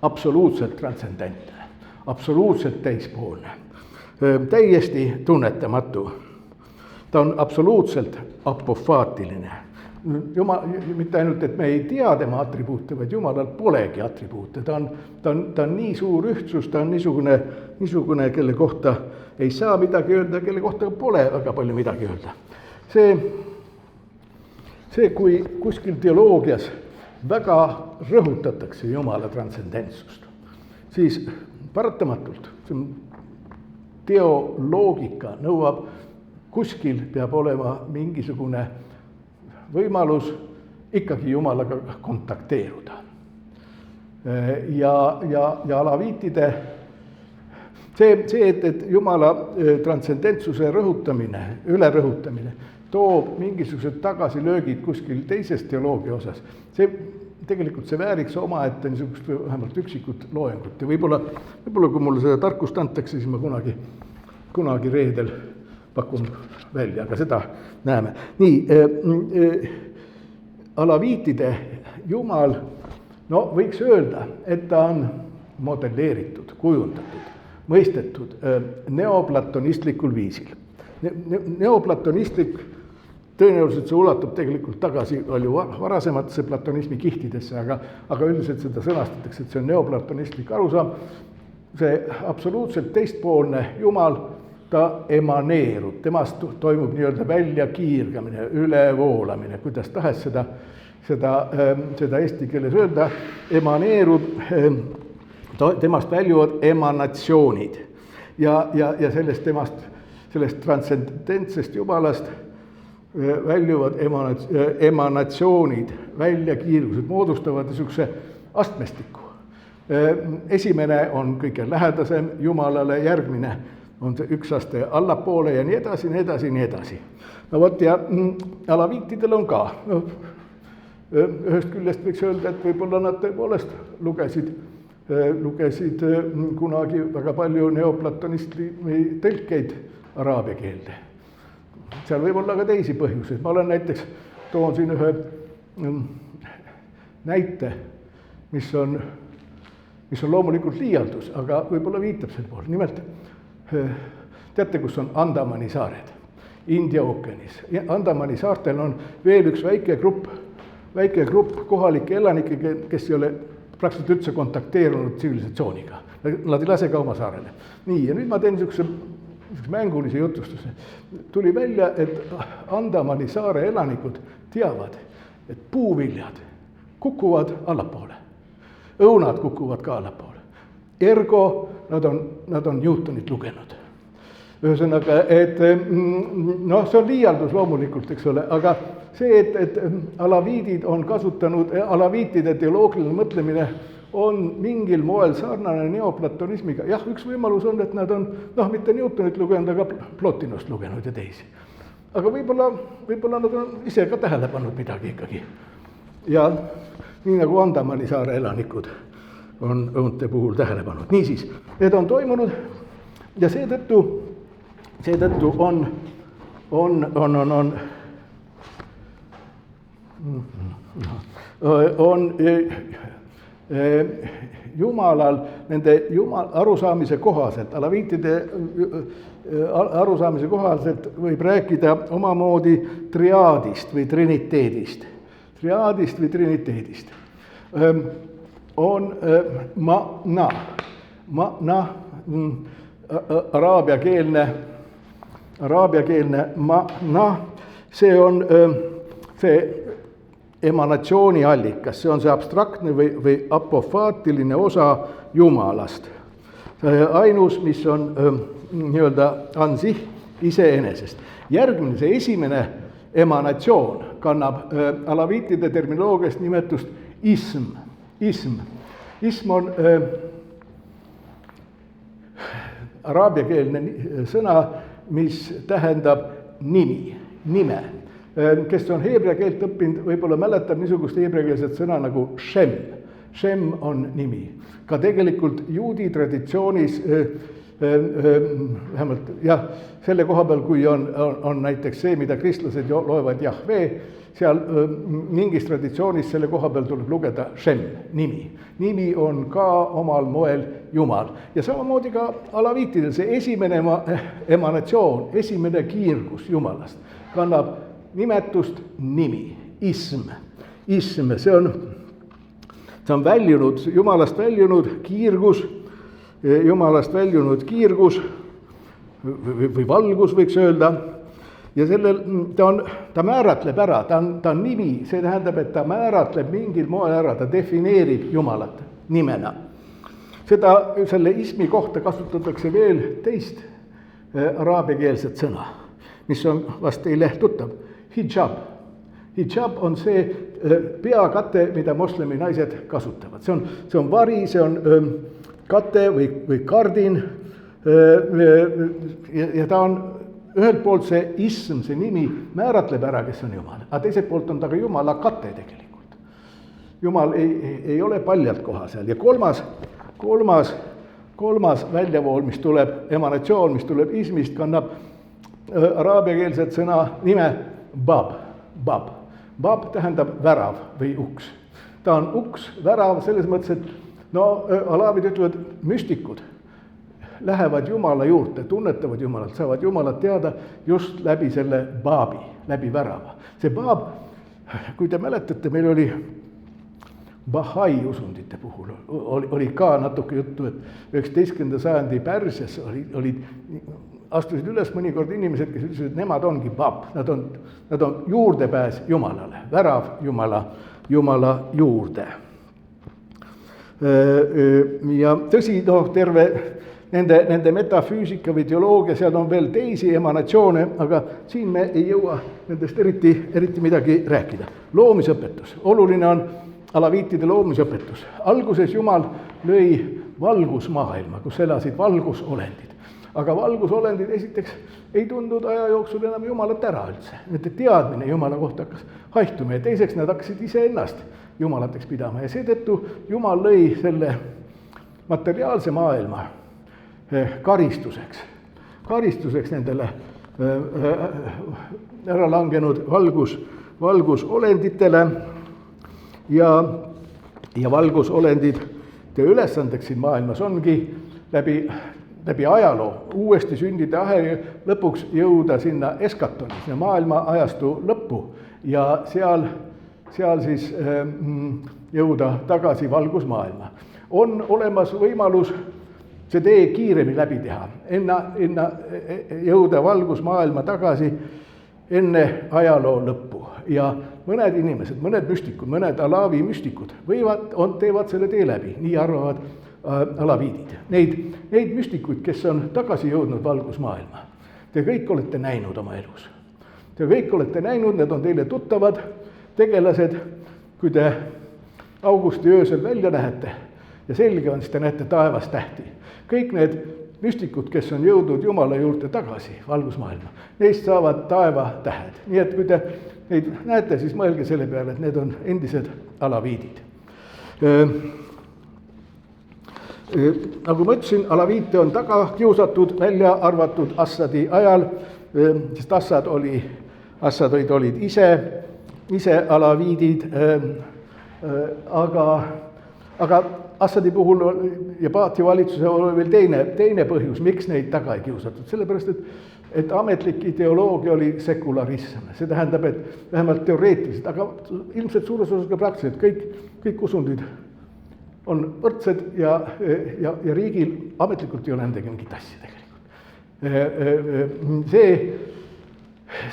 absoluutselt transcendentne, absoluutselt teispoolne, täiesti tunnetamatu. Ta on absoluutselt apofaatiline. Jumal, mitte ainult, et me ei tea tema atribuute, vaid Jumalal polegi atribuute. Ta on nii suur ühtsus, ta on niisugune, kelle kohta ei saa midagi öelda, kelle kohta pole väga palju midagi öelda. See, kui kuskil teoloogias väga rõhutatakse Jumala transcendentsust, siis paratamatult teoloogika nõuab, kuskil peab olema mingisugune võimalus ikkagi Jumalaga kontakteeruda. Ja alaviitide, see, et Jumala transcendentsuse rõhutamine, ülerõhutamine, toob mingisugused tagasilöögid kuskil teises teoloogia osas, tegelikult see vääriks omaette niisugust vähemalt üksikut loengut. Ja võib-olla, kui mulle seda tarkust antakse, siis ma kunagi reedel pakun välja, aga seda näeme. Nii, alaviitide Jumal, no võiks öelda, et ta on modelleeritud, kujundatud, mõistetud neoplatonistlikul viisil. Neoplatonistlik tõenäoliselt see ulatub tegelikult tagasi palju varasematesse platonismi kihtidesse, aga üldiselt seda sõnastatakse, et see on neoplatonistlik arusaam. See absoluutselt teistpoolne Jumal, ta emaneerub, temast toimub nii-öelda väljakiirgamine, ülevoolamine, kuidas tahes seda eesti keeles öelda, emaneerub, temast väljuvad emanatsioonid ja sellest transcendentsest Jumalast väljuvad emanatsioonid, väljakiirgused, moodustavad niisuguse astmestiku. Esimene on kõige lähedasem Jumalale, järgmine on see üks aste allapoole ja nii edasi. No vot, ja alaviitidel on ka. Ühest küljest võiks öelda, et võib-olla nad tõepoolest lugesid kunagi väga palju neoplatonistli tõlkeid araabia keelde. Seal võib olla ka teisi põhjuseid. Ma olen näiteks, toon siin ühe näite, mis on loomulikult liialdus, aga võib-olla viitab selle poole. Nimelt, teate, kus on Andamani saared? India ookeanis. Andamani saartel on veel üks väike grupp kohalikke elanikke, kes ei ole praktiliselt üldse kontakteerunud tsivilisatsiooniga. Nad ei lase ka oma saarele. Nii, ja nüüd ma teen niisuguse mängulise jutustuse. Tuli välja, et Andamani saare elanikud teavad, et puuviljad kukuvad allapoole. Õunad kukuvad ka allapoole. Ergo nad on Newtonit lugenud. Ühesõnaga, et noh, see on liialdus loomulikult, eks ole, aga see, et alaviidid on kasutanud, alaviitide teoloogiline mõtlemine on mingil moel sarnane neoplatonismiga. Jah, üks võimalus on, et nad on, mitte Newtonit lugenud, aga Plotinost lugenud ja teisi. Aga võib-olla nad on ise ka tähele pannud midagi ikkagi. Ja nii nagu Andamani saare elanikud on õunte puhul tähele pannud. Niisiis, need on toimunud ja seetõttu on on Jumalal, nende arusaamise kohaselt, alaviitide arusaamise kohaselt võib rääkida omamoodi triaadist või triniteedist. Triaadist või triniteedist. On ma'na, araabiakeelne ma'na, see on see emanatsiooni allikas, see on see abstraktne või apofaatiline osa Jumalast. Ainus, mis on nii-öelda ansih iseenesest. Järgmine, see esimene emanatsioon kannab alaviitide terminoloogiast nimetust ism. Ism on araabiakeelne sõna, mis tähendab nime. Kes on heebrea keelt õppinud, võib-olla mäletab niisugust heebreakeelset sõna nagu Shem. Shem on nimi. Ka tegelikult juudi traditsioonis vähemalt jah, selle koha peal, kui on näiteks see, mida kristlased loevad Jahve, seal mingis traditsioonis selle koha peal tuleb lugeda Shem, nimi. Nimi on ka omal moel Jumal. Ja samamoodi ka alaviitidel see esimene emanatsioon, esimene kiirgus Jumalast kannab nimetust nimi, ism, see on väljunud, Jumalast väljunud kiirgus või valgus, võiks öelda, ja ta määratleb ära, ta on nimi, see tähendab, et ta määratleb mingil moel ära, ta defineerib Jumalat nimena. Selle ismi kohta kasutatakse veel teist araabiakeelset sõna, mis on vast teile tuttav. Hijab on see peakate, mida moslemi naised kasutavad. See on vari, see on kate või kardin ja ta on ühelt poolt see ism, see nimi määratleb ära, kes on Jumal, aga teiselt poolt on ta ka Jumala kate tegelikult. Jumal ei ole paljalt koha seal ja kolmas väljavool, mis tuleb, emanatsioon, mis tuleb ismist, kannab araabiakeelset sõna nime Bab. Bab tähendab värav või uks. Ta on uks, värav selles mõttes, et alaavid ütlevad, müstikud lähevad Jumala juurde, tunnetavad Jumalat, saavad Jumalat teada just läbi selle baabi, läbi värava. See baab, kui te mäletate, meil oli Bahai usundite puhul, oli ka natuke juttu, et 19. sajandi Pärsias olid astusid üles mõnikord inimesed, kes ütlesid, et nemad ongi bab, nad on juurdepääs Jumalale, värav Jumala juurde. Ja tõsi, terve nende metafüüsika või teoloogia, seal on veel teisi emanatsioone, aga siin me ei jõua nendest eriti midagi rääkida. Loomisõpetus, oluline on alaviitide loomisõpetus. Alguses Jumal lõi valgusmaailma, kus elasid valgusolendid. Aga valgusolendid esiteks ei tundnud aja jooksul enam Jumalat ära üldse. Nende teadmine Jumala kohta hakkas haihtuma ja teiseks nad hakkasid iseennast Jumalateks pidama. Ja seetõttu Jumal lõi selle materiaalse maailma karistuseks nendele ära langenud valgusolenditele ja valgusolendid ülesandeks siin maailmas ongi läbi ajaloo uuesti sündide ahel lõpuks jõuda sinna eskatoni, sinna maailma ajastu lõppu ja seal siis jõuda tagasi valgusmaailma. On olemas võimalus see tee kiiremini läbi teha, enne jõuda valgusmaailma tagasi enne ajaloo lõppu. Ja mõned inimesed, mõned müstikud, mõned alaavi müstikud teevad selle tee läbi, nii arvavad alaviidid. Neid müstikuid, kes on tagasi jõudnud valgusmaailma, te kõik olete näinud oma elus. Te kõik olete näinud, need on teile tuttavad tegelased, kui te augusti öösel välja lähete ja selge on, siis te näete taevas tähti. Kõik need müstikud, kes on jõudnud Jumala juurde tagasi valgusmaailma, neist saavad taeva tähed. Nii et kui te neid näete, siis mõelge selle peale, et need on endised alaviidid. Nagu ma ütlesin, alaviite on taga kiusatud, välja arvatud Assadi ajal, sest Assadid olid ise ise alaviidid, aga Assadi puhul ja Baathi valitsuse oli veel teine põhjus, miks neid taga ei kiusatud, sellepärast et ametlik ideoloogia oli sekularism, see tähendab, et vähemalt teoreetiliselt, aga ilmselt suures osas ka praktiliselt kõik usundid on võrdsed ja riigil ametlikult ei ole nendega mingit asja tegelikult.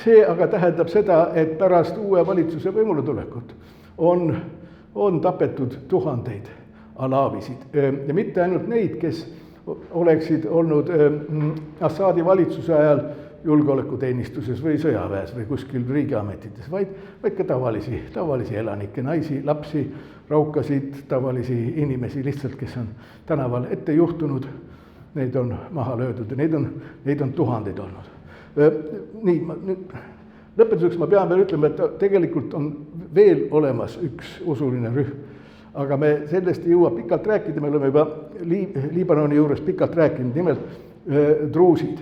See aga tähendab seda, et pärast uue valitsuse võimule tulekut on tapetud tuhandeid alaavisid ja mitte ainult neid, kes oleksid olnud Assadi valitsuse ajal julgeolekuteenistuses või sõjaväes või kuskil riigiametites, vaid ka tavalisi elanikke, naisi, lapsi, raukasid, tavalisi inimesi lihtsalt, kes on tänaval ette juhtunud, neid on maha löödud ja neid on tuhandeid olnud. Nii, nüüd lõpetuseks ma pean veel ütlema, et tegelikult on veel olemas üks usuline rühm, aga me sellest ei jõua pikalt rääkida, me oleme juba Liibanoni juures pikalt rääkinud, nimelt druusid.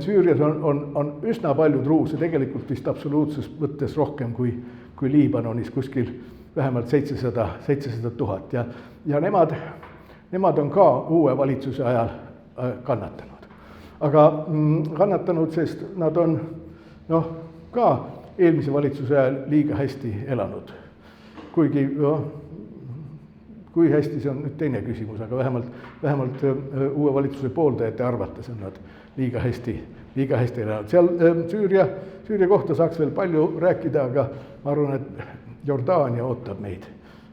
Süürias on üsna palju druuse, tegelikult vist absoluutses mõttes rohkem kui Liibanonis, kuskil vähemalt 700 000 ja nemad on ka uue valitsuse ajal kannatanud. Aga kannatanud, sest nad on ka eelmise valitsuse ajal liiga hästi elanud. Kuigi kui hästi, see on nüüd teine küsimus, aga vähemalt uue valitsuse pooldajate arvates on nad liiga hästi elanud. Seal Süüria kohta saaks veel palju rääkida, aga ma arvan, et Jordaania ootab meid,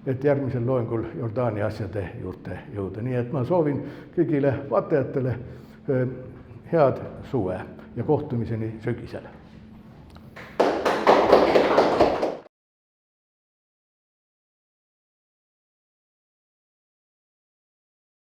et järgmisel loengul Jordaania asjade juurde jõuda. Nii et ma soovin kõigile vaatajatele head suve ja kohtumiseni sügisel.